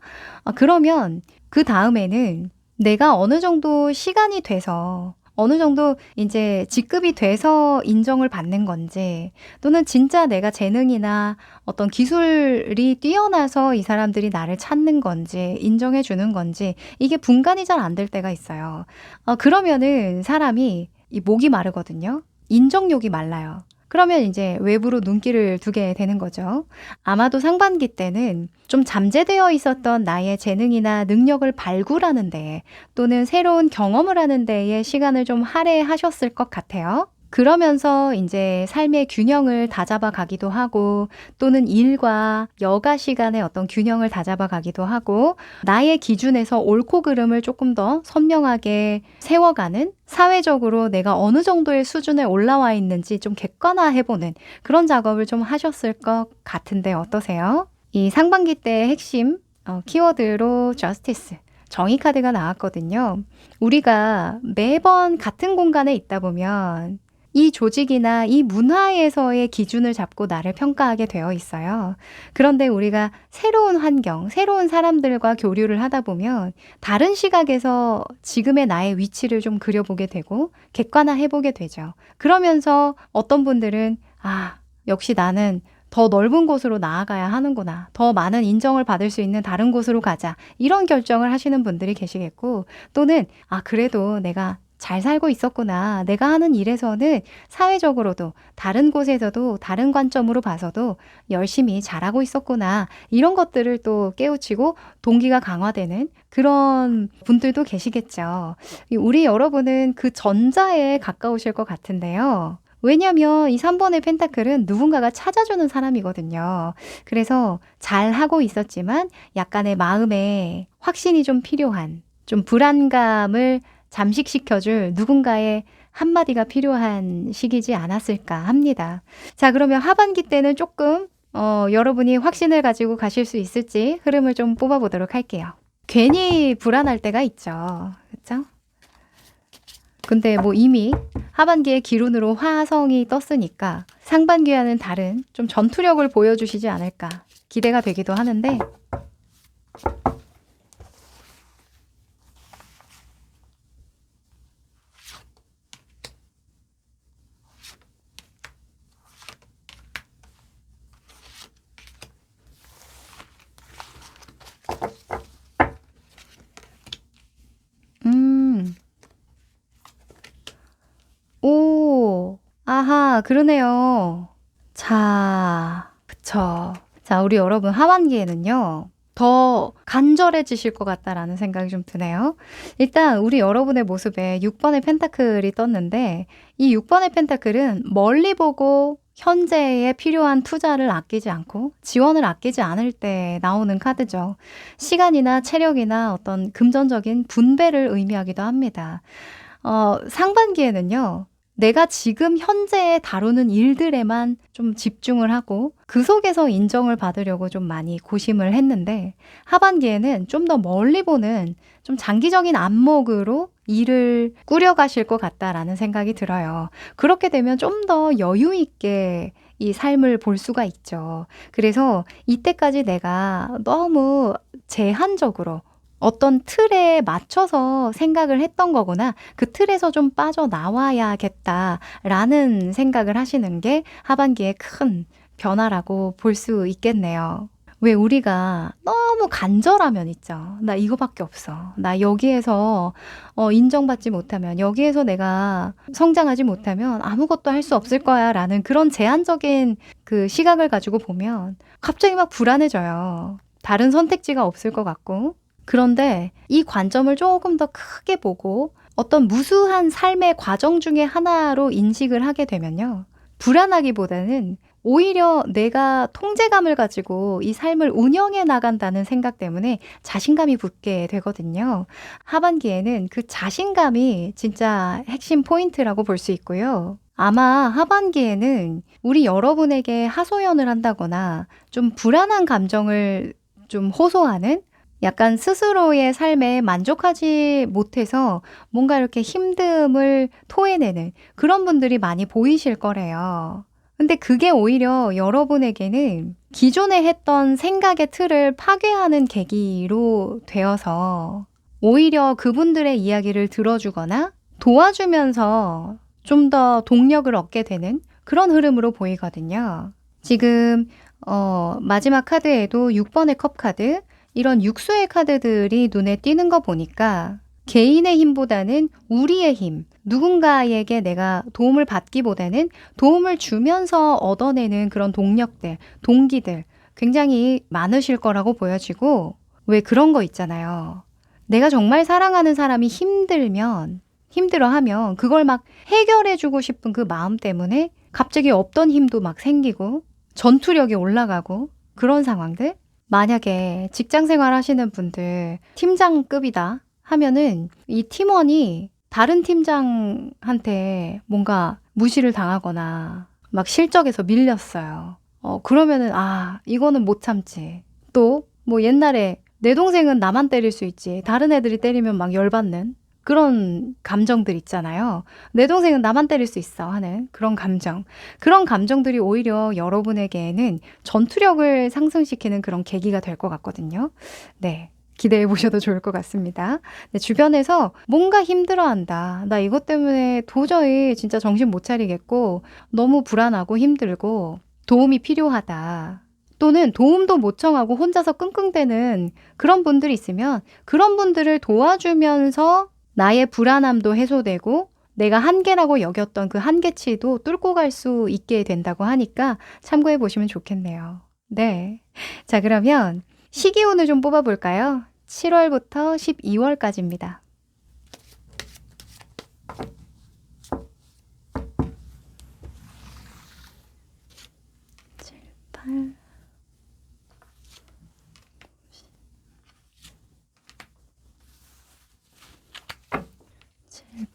그러면 그 다음에는 내가 어느 정도 시간이 돼서 어느 정도 이제 직급이 돼서 인정을 받는 건지, 또는 진짜 내가 재능이나 어떤 기술이 뛰어나서 이 사람들이 나를 찾는 건지, 인정해 주는 건지, 이게 분간이 잘 안 될 때가 있어요. 그러면은 사람이 이 목이 마르거든요. 인정욕이 말라요. 그러면 이제 외부로 눈길을 두게 되는 거죠. 아마도 상반기 때는 좀 잠재되어 있었던 나의 재능이나 능력을 발굴하는 데, 또는 새로운 경험을 하는 데에 시간을 좀 할애하셨을 것 같아요. 그러면서 이제 삶의 균형을 다잡아 가기도 하고, 또는 일과 여가 시간의 어떤 균형을 다잡아 가기도 하고, 나의 기준에서 옳고 그름을 조금 더 선명하게 세워가는, 사회적으로 내가 어느 정도의 수준에 올라와 있는지 좀 객관화해보는 그런 작업을 좀 하셨을 것 같은데 어떠세요? 이 상반기 때의 핵심 키워드로 저스티스, 정의 카드가 나왔거든요. 우리가 매번 같은 공간에 있다 보면 이 조직이나 이 문화에서의 기준을 잡고 나를 평가하게 되어 있어요. 그런데 우리가 새로운 환경, 새로운 사람들과 교류를 하다 보면 다른 시각에서 지금의 나의 위치를 좀 그려보게 되고 객관화해보게 되죠. 그러면서 어떤 분들은 역시 나는 더 넓은 곳으로 나아가야 하는구나. 더 많은 인정을 받을 수 있는 다른 곳으로 가자. 이런 결정을 하시는 분들이 계시겠고, 또는 그래도 내가 잘 살고 있었구나. 내가 하는 일에서는 사회적으로도 다른 곳에서도 다른 관점으로 봐서도 열심히 잘하고 있었구나. 이런 것들을 또 깨우치고 동기가 강화되는 그런 분들도 계시겠죠. 우리 여러분은 그 전자에 가까우실 것 같은데요. 왜냐면 이 3번의 펜타클은 누군가가 찾아주는 사람이거든요. 그래서 잘하고 있었지만 약간의 마음에 확신이 좀 필요한, 좀 불안감을 잠식시켜줄 누군가의 한마디가 필요한 시기지 않았을까 합니다. 자, 그러면 하반기 때는 조금 여러분이 확신을 가지고 가실 수 있을지 흐름을 좀 뽑아보도록 할게요. 괜히 불안할 때가 있죠. 그렇죠? 근데 뭐 이미 하반기에 기운으로 화성이 떴으니까 상반기와는 다른 좀 전투력을 보여주시지 않을까 기대가 되기도 하는데, 오, 아하, 그러네요. 자, 그쵸. 자, 우리 여러분 하반기에는요, 더 간절해지실 것 같다라는 생각이 좀 드네요. 일단 우리 여러분의 모습에 6번의 펜타클이 떴는데, 이 6번의 펜타클은 멀리 보고 현재에 필요한 투자를 아끼지 않고 지원을 아끼지 않을 때 나오는 카드죠. 시간이나 체력이나 어떤 금전적인 분배를 의미하기도 합니다. 상반기에는요, 내가 지금 현재 다루는 일들에만 좀 집중을 하고 그 속에서 인정을 받으려고 좀 많이 고심을 했는데 하반기에는 좀 더 멀리 보는 좀 장기적인 안목으로 일을 꾸려가실 것 같다라는 생각이 들어요. 그렇게 되면 좀 더 여유 있게 이 삶을 볼 수가 있죠. 그래서 이때까지 내가 너무 제한적으로 어떤 틀에 맞춰서 생각을 했던 거구나. 그 틀에서 좀 빠져나와야겠다라는 생각을 하시는 게 하반기에 큰 변화라고 볼 수 있겠네요. 왜 우리가 너무 간절하면 있죠. 나 이거밖에 없어. 나 여기에서 인정받지 못하면, 여기에서 내가 성장하지 못하면 아무것도 할 수 없을 거야 라는 그런 제한적인 그 시각을 가지고 보면 갑자기 막 불안해져요. 다른 선택지가 없을 것 같고. 그런데 이 관점을 조금 더 크게 보고 어떤 무수한 삶의 과정 중에 하나로 인식을 하게 되면요. 불안하기보다는 오히려 내가 통제감을 가지고 이 삶을 운영해 나간다는 생각 때문에 자신감이 붙게 되거든요. 하반기에는 그 자신감이 진짜 핵심 포인트라고 볼 수 있고요. 아마 하반기에는 우리 여러분에게 하소연을 한다거나 좀 불안한 감정을 좀 호소하는 약간 스스로의 삶에 만족하지 못해서 뭔가 이렇게 힘듦을 토해내는 그런 분들이 많이 보이실 거래요. 근데 그게 오히려 여러분에게는 기존에 했던 생각의 틀을 파괴하는 계기로 되어서 오히려 그분들의 이야기를 들어주거나 도와주면서 좀 더 동력을 얻게 되는 그런 흐름으로 보이거든요. 지금 마지막 카드에도 6번의 컵 카드, 이런 육수의 카드들이 눈에 띄는 거 보니까 개인의 힘보다는 우리의 힘, 누군가에게 내가 도움을 받기보다는 도움을 주면서 얻어내는 그런 동력들, 동기들 굉장히 많으실 거라고 보여지고, 왜 그런 거 있잖아요. 내가 정말 사랑하는 사람이 힘들어하면 그걸 막 해결해주고 싶은 그 마음 때문에 갑자기 없던 힘도 막 생기고 전투력이 올라가고 그런 상황들. 만약에 직장 생활 하시는 분들 팀장급이다 하면은 이 팀원이 다른 팀장한테 뭔가 무시를 당하거나 막 실적에서 밀렸어요. 그러면은 이거는 못 참지. 또 뭐 옛날에 내 동생은 나만 때릴 수 있지, 다른 애들이 때리면 막 열받는 그런 감정들 있잖아요. 내 동생은 나만 때릴 수 있어 하는 그런 감정. 그런 감정들이 오히려 여러분에게는 전투력을 상승시키는 그런 계기가 될 것 같거든요. 네. 기대해 보셔도 좋을 것 같습니다. 네, 주변에서 뭔가 힘들어한다. 나 이것 때문에 도저히 진짜 정신 못 차리겠고 너무 불안하고 힘들고 도움이 필요하다. 또는 도움도 못 청하고 혼자서 끙끙대는 그런 분들이 있으면 그런 분들을 도와주면서 나의 불안함도 해소되고 내가 한계라고 여겼던 그 한계치도 뚫고 갈 수 있게 된다고 하니까 참고해 보시면 좋겠네요. 네. 자, 그러면 시기운을 좀 뽑아볼까요? 7월부터 12월까지입니다. 7, 8,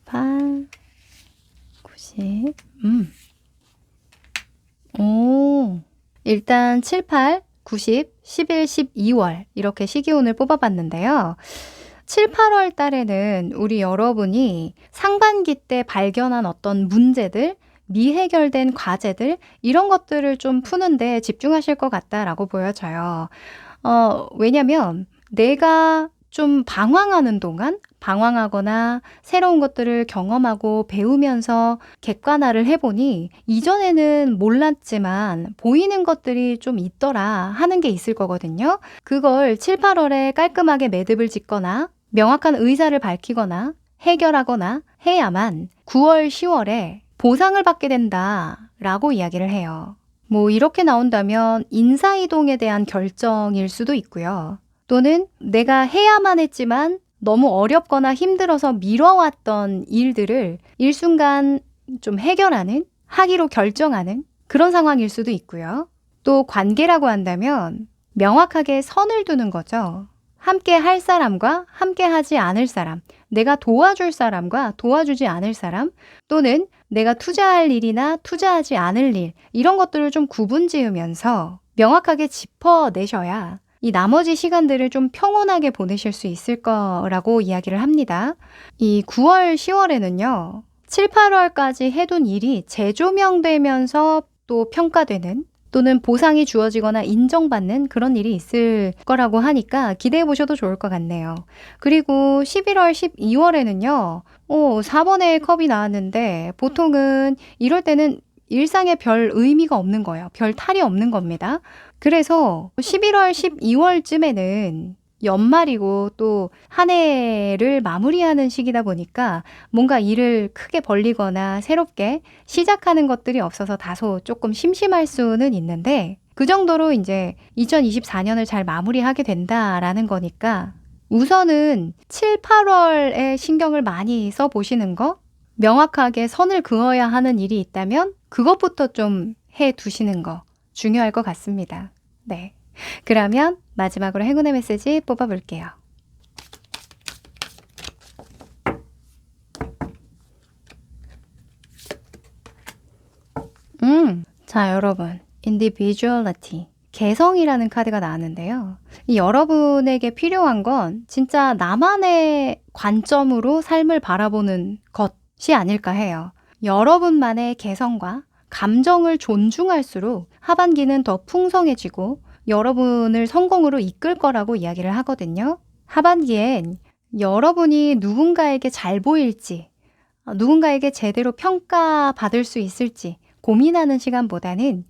8, 90. 일단 7, 8, 90, 11, 12월 이렇게 시기운을 뽑아봤는데요. 7, 8월 달에는 우리 여러분이 상반기 때 발견한 어떤 문제들, 미해결된 과제들 이런 것들을 좀 푸는데 집중하실 것 같다라고 보여져요. 왜냐면 내가 좀 방황하는 동안 방황하거나 새로운 것들을 경험하고 배우면서 객관화를 해보니 이전에는 몰랐지만 보이는 것들이 좀 있더라 하는 게 있을 거거든요. 그걸 7, 8월에 깔끔하게 매듭을 짓거나 명확한 의사를 밝히거나 해결하거나 해야만 9월, 10월에 보상을 받게 된다라고 이야기를 해요. 뭐 이렇게 나온다면 인사이동에 대한 결정일 수도 있고요. 또는 내가 해야만 했지만 너무 어렵거나 힘들어서 미뤄왔던 일들을 일순간 좀 해결하는, 하기로 결정하는 그런 상황일 수도 있고요. 또 관계라고 한다면 명확하게 선을 두는 거죠. 함께 할 사람과 함께 하지 않을 사람, 내가 도와줄 사람과 도와주지 않을 사람, 또는 내가 투자할 일이나 투자하지 않을 일, 이런 것들을 좀 구분 지으면서 명확하게 짚어내셔야 이 나머지 시간들을 좀 평온하게 보내실 수 있을 거라고 이야기를 합니다. 이 9월, 10월에는요. 7, 8월까지 해둔 일이 재조명되면서 또 평가되는, 또는 보상이 주어지거나 인정받는 그런 일이 있을 거라고 하니까 기대해 보셔도 좋을 것 같네요. 그리고 11월, 12월에는요. 4번의 컵이 나왔는데 보통은 이럴 때는 일상에 별 의미가 없는 거예요. 별 탈이 없는 겁니다. 그래서 11월, 12월쯤에는 연말이고 또 한 해를 마무리하는 시기다 보니까 뭔가 일을 크게 벌리거나 새롭게 시작하는 것들이 없어서 다소 조금 심심할 수는 있는데, 그 정도로 이제 2024년을 잘 마무리하게 된다라는 거니까 우선은 7, 8월에 신경을 많이 써보시는 거, 명확하게 선을 그어야 하는 일이 있다면 그것부터 좀 해 두시는 거 중요할 것 같습니다. 네. 그러면 마지막으로 행운의 메시지 뽑아볼게요. 자, 여러분. Individuality. 개성이라는 카드가 나왔는데요. 이 여러분에게 필요한 건 진짜 나만의 관점으로 삶을 바라보는 것이 아닐까 해요. 여러분만의 개성과 감정을 존중할수록 하반기는 더 풍성해지고 여러분을 성공으로 이끌 거라고 이야기를 하거든요. 하반기엔 여러분이 누군가에게 잘 보일지, 누군가에게 제대로 평가받을 수 있을지 고민하는 시간보다는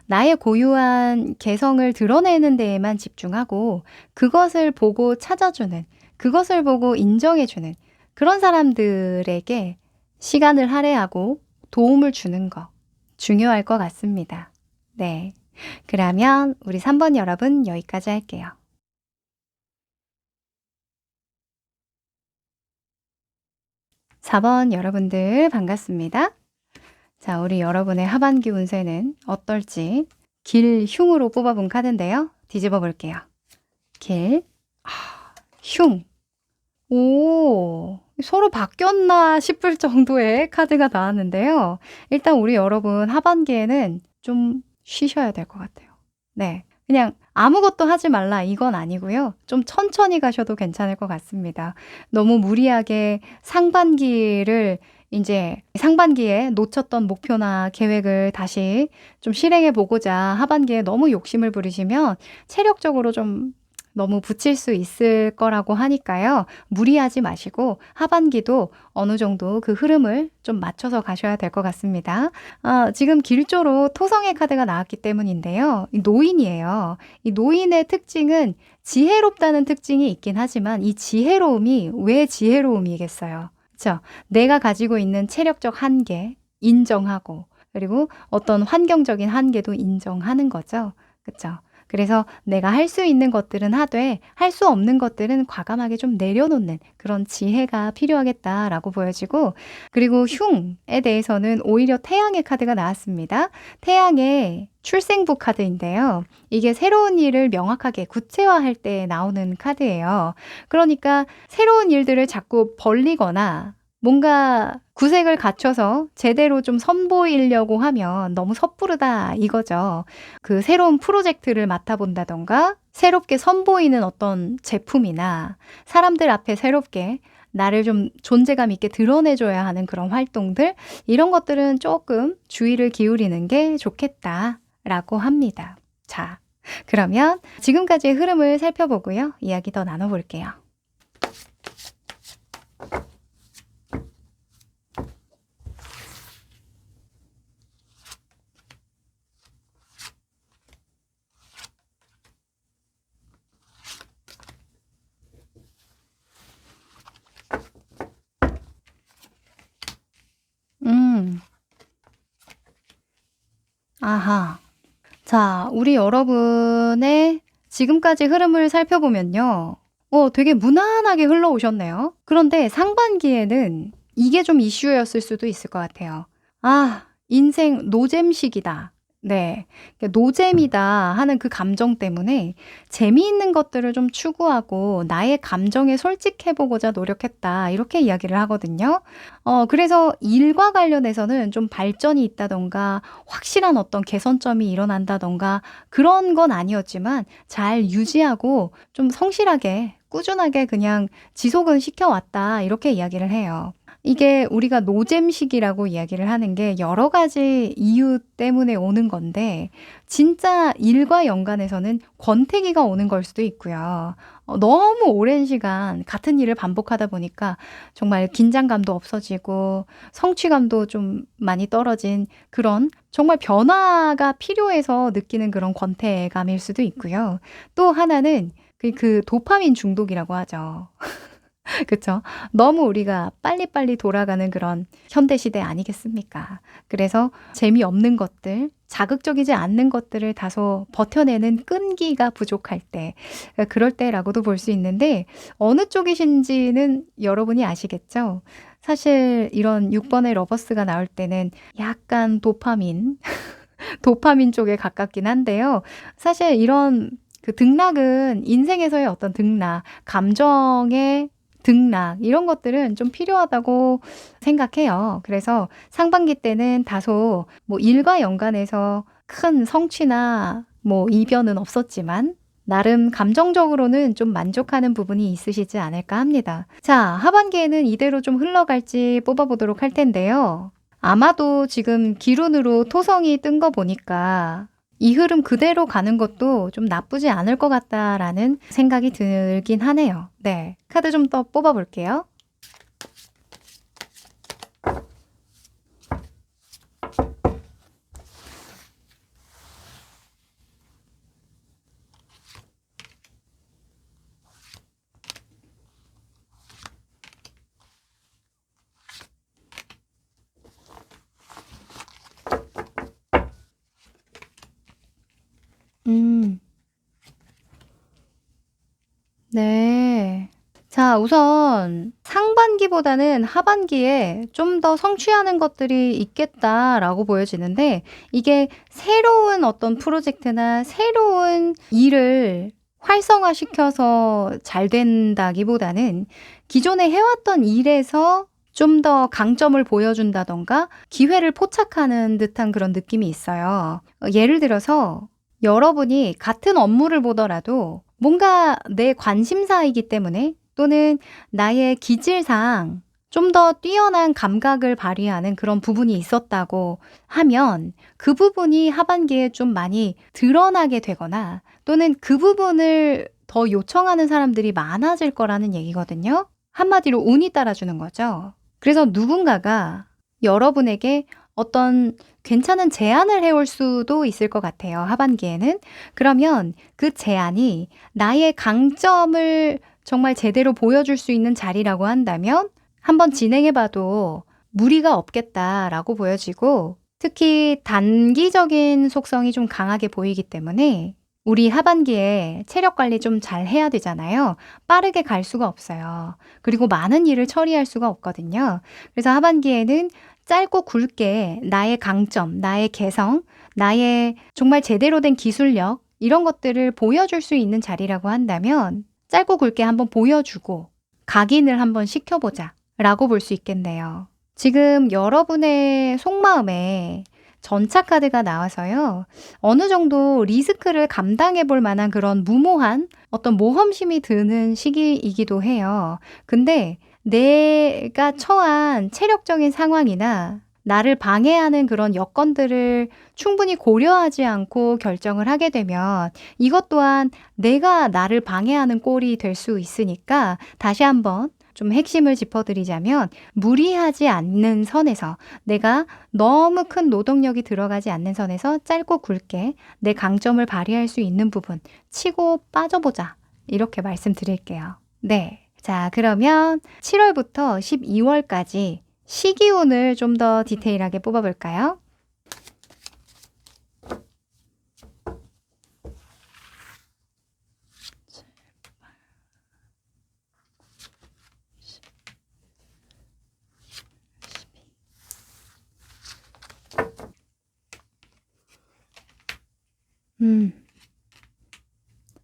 나의 고유한 개성을 드러내는 데에만 집중하고 그것을 보고 찾아주는, 그것을 보고 인정해주는 그런 사람들에게 시간을 할애하고 도움을 주는 거 중요할 것 같습니다. 네. 그러면 우리 3번 여러분 여기까지 할게요. (4번) 여러분들 반갑습니다. 자, 우리 여러분의 하반기 운세는 어떨지 길흉으로 뽑아본 카드인데요. 뒤집어 볼게요. 길, 흉. 오, 서로 바뀌었나 싶을 정도의 카드가 나왔는데요. 일단 우리 여러분 하반기에는 좀 쉬셔야 될 것 같아요. 네. 그냥 아무것도 하지 말라 이건 아니고요. 좀 천천히 가셔도 괜찮을 것 같습니다. 너무 무리하게 상반기를 이제 상반기에 놓쳤던 목표나 계획을 다시 좀 실행해 보고자 하반기에 너무 욕심을 부리시면 체력적으로 좀 너무 붙일 수 있을 거라고 하니까요. 무리하지 마시고 하반기도 어느 정도 그 흐름을 좀 맞춰서 가셔야 될 것 같습니다. 지금 길조로 토성의 카드가 나왔기 때문인데요. 이 노인이에요. 이 노인의 특징은 지혜롭다는 특징이 있긴 하지만 이 지혜로움이 왜 지혜로움이겠어요? 그렇죠? 내가 가지고 있는 체력적 한계 인정하고, 그리고 어떤 환경적인 한계도 인정하는 거죠. 그렇죠? 그래서 내가 할 수 있는 것들은 하되 할 수 없는 것들은 과감하게 좀 내려놓는 그런 지혜가 필요하겠다라고 보여지고, 그리고 흉에 대해서는 오히려 태양의 카드가 나왔습니다. 태양의 출생부 카드인데요. 이게 새로운 일을 명확하게 구체화할 때 나오는 카드예요. 그러니까 새로운 일들을 자꾸 벌리거나 뭔가 구색을 갖춰서 제대로 좀 선보이려고 하면 너무 섣부르다 이거죠. 그 새로운 프로젝트를 맡아본다던가 새롭게 선보이는 어떤 제품이나 사람들 앞에 새롭게 나를 좀 존재감 있게 드러내줘야 하는 그런 활동들, 이런 것들은 조금 주의를 기울이는 게 좋겠다라고 합니다. 자, 그러면 지금까지의 흐름을 살펴보고요. 이야기 더 나눠볼게요. 아하. 자, 우리 여러분의 지금까지 흐름을 살펴보면요. 되게 무난하게 흘러오셨네요. 그런데 상반기에는 이게 좀 이슈였을 수도 있을 것 같아요. 인생 노잼식이다. 네. 노잼이다 하는 그 감정 때문에 재미있는 것들을 좀 추구하고 나의 감정에 솔직해 보고자 노력했다. 이렇게 이야기를 하거든요. 그래서 일과 관련해서는 좀 발전이 있다든가 확실한 어떤 개선점이 일어난다든가 그런 건 아니었지만 잘 유지하고 좀 성실하게 꾸준하게 그냥 지속은 시켜왔다. 이렇게 이야기를 해요. 이게 우리가 노잼식이라고 이야기를 하는 게 여러 가지 이유 때문에 오는 건데 진짜 일과 연관해서는 권태기가 오는 걸 수도 있고요. 너무 오랜 시간 같은 일을 반복하다 보니까 정말 긴장감도 없어지고 성취감도 좀 많이 떨어진 그런 정말 변화가 필요해서 느끼는 그런 권태감일 수도 있고요. 또 하나는 그 도파민 중독이라고 하죠. 그쵸. 너무 우리가 빨리빨리 돌아가는 그런 현대 시대 아니겠습니까? 그래서 재미없는 것들, 자극적이지 않는 것들을 다소 버텨내는 끈기가 부족할 때, 그럴 때라고도 볼 수 있는데, 어느 쪽이신지는 여러분이 아시겠죠? 사실 이런 6번의 러버스가 나올 때는 약간 도파민, 도파민 쪽에 가깝긴 한데요. 사실 이런 그 등락은 인생에서의 어떤 등락, 감정의 등락 이런 것들은 좀 필요하다고 생각해요. 그래서 상반기 때는 다소 뭐 일과 연관해서 큰 성취나 뭐 이변은 없었지만 나름 감정적으로는 좀 만족하는 부분이 있으시지 않을까 합니다. 자, 하반기에는 이대로 좀 흘러갈지 뽑아보도록 할 텐데요. 아마도 지금 기룬으로 토성이 뜬 거 보니까 이 흐름 그대로 가는 것도 좀 나쁘지 않을 것 같다라는 생각이 들긴 하네요. 네. 카드 좀 더 뽑아볼게요. 음, 네. 자, 우선 상반기보다는 하반기에 좀 더 성취하는 것들이 있겠다라고 보여지는데 이게 새로운 어떤 프로젝트나 새로운 일을 활성화시켜서 잘 된다기보다는 기존에 해왔던 일에서 좀 더 강점을 보여준다던가 기회를 포착하는 듯한 그런 느낌이 있어요. 예를 들어서 여러분이 같은 업무를 보더라도 뭔가 내 관심사이기 때문에 또는 나의 기질상 좀 더 뛰어난 감각을 발휘하는 그런 부분이 있었다고 하면 그 부분이 하반기에 좀 많이 드러나게 되거나 또는 그 부분을 더 요청하는 사람들이 많아질 거라는 얘기거든요. 한마디로 운이 따라주는 거죠. 그래서 누군가가 여러분에게 어떤 괜찮은 제안을 해올 수도 있을 것 같아요, 하반기에는. 그러면 그 제안이 나의 강점을 정말 제대로 보여줄 수 있는 자리라고 한다면 한번 진행해봐도 무리가 없겠다라고 보여지고 특히 단기적인 속성이 좀 강하게 보이기 때문에 우리 하반기에 체력 관리 좀 잘 해야 되잖아요. 빠르게 갈 수가 없어요. 그리고 많은 일을 처리할 수가 없거든요. 그래서 하반기에는 짧고 굵게 나의 강점, 나의 개성, 나의 정말 제대로 된 기술력 이런 것들을 보여줄 수 있는 자리라고 한다면 짧고 굵게 한번 보여주고 각인을 한번 시켜보자 라고 볼 수 있겠네요. 지금 여러분의 속마음에 전차 카드가 나와서요. 어느 정도 리스크를 감당해 볼 만한 그런 무모한 어떤 모험심이 드는 시기이기도 해요. 근데 내가 처한 체력적인 상황이나 나를 방해하는 그런 여건들을 충분히 고려하지 않고 결정을 하게 되면 이것 또한 내가 나를 방해하는 꼴이 될 수 있으니까 다시 한번 좀 핵심을 짚어드리자면 무리하지 않는 선에서 내가 너무 큰 노동력이 들어가지 않는 선에서 짧고 굵게 내 강점을 발휘할 수 있는 부분 치고 빠져보자. 이렇게 말씀드릴게요. 네. 자, 그러면 7월부터 12월까지 시기운을 좀 더 디테일하게 뽑아볼까요?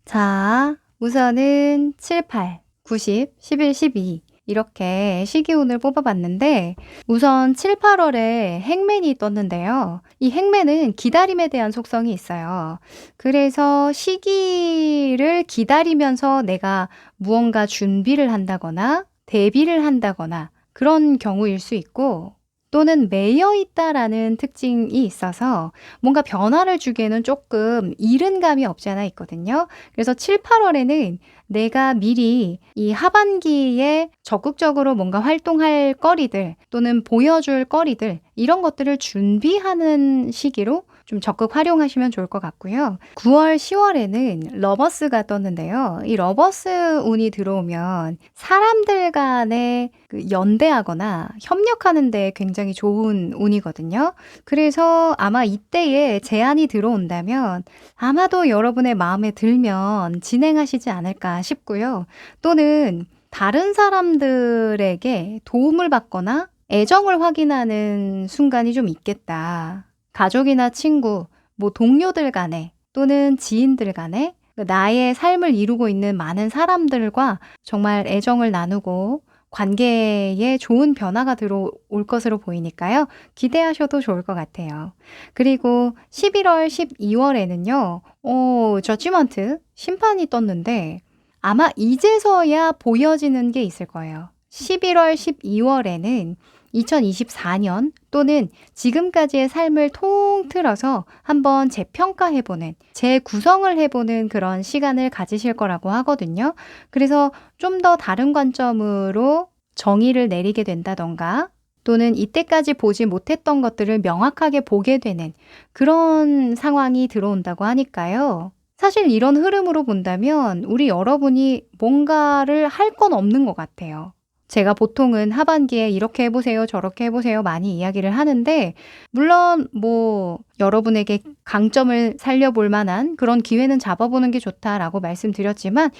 자, 우선은 7, 8, 90, 11, 12 이렇게 시기운을 뽑아봤는데 우선 7, 8월에 행맨이 떴는데요. 이 행맨은 기다림에 대한 속성이 있어요. 그래서 시기를 기다리면서 내가 무언가 준비를 한다거나 대비를 한다거나 그런 경우일 수 있고 또는 매여 있다라는 특징이 있어서 뭔가 변화를 주기에는 조금 이른 감이 없지 않아 있거든요. 그래서 7, 8월에는 내가 미리 이 하반기에 적극적으로 뭔가 활동할 거리들 또는 보여줄 거리들 이런 것들을 준비하는 시기로 좀 적극 활용하시면 좋을 것 같고요. 9월, 10월에는 러버스가 떴는데요. 이 러버스 운이 들어오면 사람들 간에 연대하거나 협력하는 데 굉장히 좋은 운이거든요. 그래서 아마 이때에 제안이 들어온다면 아마도 여러분의 마음에 들면 진행하시지 않을까 싶고요. 또는 다른 사람들에게 도움을 받거나 애정을 확인하는 순간이 좀 있겠다. 가족이나 친구, 뭐 동료들 간에 또는 지인들 간에 나의 삶을 이루고 있는 많은 사람들과 정말 애정을 나누고 관계에 좋은 변화가 들어올 것으로 보이니까요. 기대하셔도 좋을 것 같아요. 그리고 11월, 12월에는요. 저지먼트, 심판이 떴는데 아마 이제서야 보여지는 게 있을 거예요. 11월, 12월에는 2024년 또는 지금까지의 삶을 통틀어서 한번 재평가해보는, 재구성을 해보는 그런 시간을 가지실 거라고 하거든요. 그래서 좀 더 다른 관점으로 정의를 내리게 된다던가 또는 이때까지 보지 못했던 것들을 명확하게 보게 되는 그런 상황이 들어온다고 하니까요. 사실 이런 흐름으로 본다면 우리 여러분이 뭔가를 할 건 없는 것 같아요. 제가 보통은 하반기에 이렇게 해보세요, 저렇게 해보세요 많이 이야기를 하는데 물론 뭐 여러분에게 강점을 살려볼 만한 그런 기회는 잡아보는 게 좋다라고 말씀드렸지만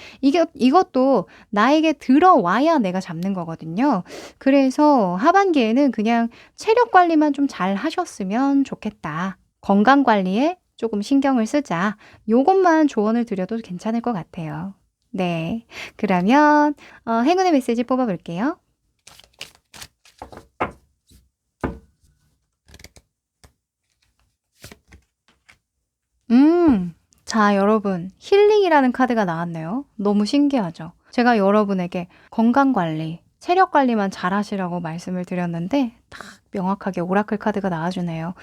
이것도 나에게 들어와야 내가 잡는 거거든요. 그래서 하반기에는 그냥 체력 관리만 좀 잘 하셨으면 좋겠다. 건강 관리에 조금 신경을 쓰자. 요것만 조언을 드려도 괜찮을 것 같아요. 네. 그러면 행운의 메시지 뽑아볼게요. 자, 여러분. 힐링이라는 카드가 나왔네요. 너무 신기하죠? 제가 여러분에게 건강관리, 체력관리만 잘 하시라고 말씀을 드렸는데 딱 명확하게 오라클 카드가 나와주네요.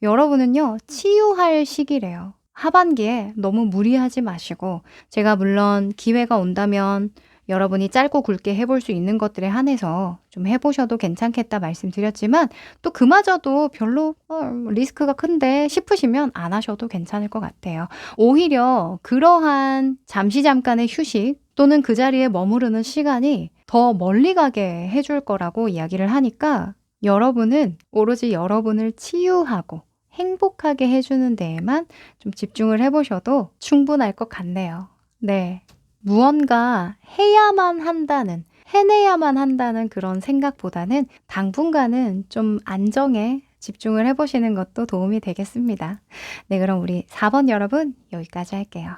여러분은요. 치유할 시기래요. 하반기에 너무 무리하지 마시고 제가 물론 기회가 온다면 여러분이 짧고 굵게 해볼 수 있는 것들에 한해서 좀 해보셔도 괜찮겠다 말씀드렸지만 또 그마저도 별로 리스크가 큰데 싶으시면 안 하셔도 괜찮을 것 같아요. 오히려 그러한 잠시 잠깐의 휴식 또는 그 자리에 머무르는 시간이 더 멀리 가게 해줄 거라고 이야기를 하니까 여러분은 오로지 여러분을 치유하고 행복하게 해주는 데에만 좀 집중을 해보셔도 충분할 것 같네요. 네. 무언가 해야만 한다는, 해내야만 한다는 그런 생각보다는 당분간은 좀 안정에 집중을 해보시는 것도 도움이 되겠습니다. 네, 그럼 우리 4번 여러분 여기까지 할게요.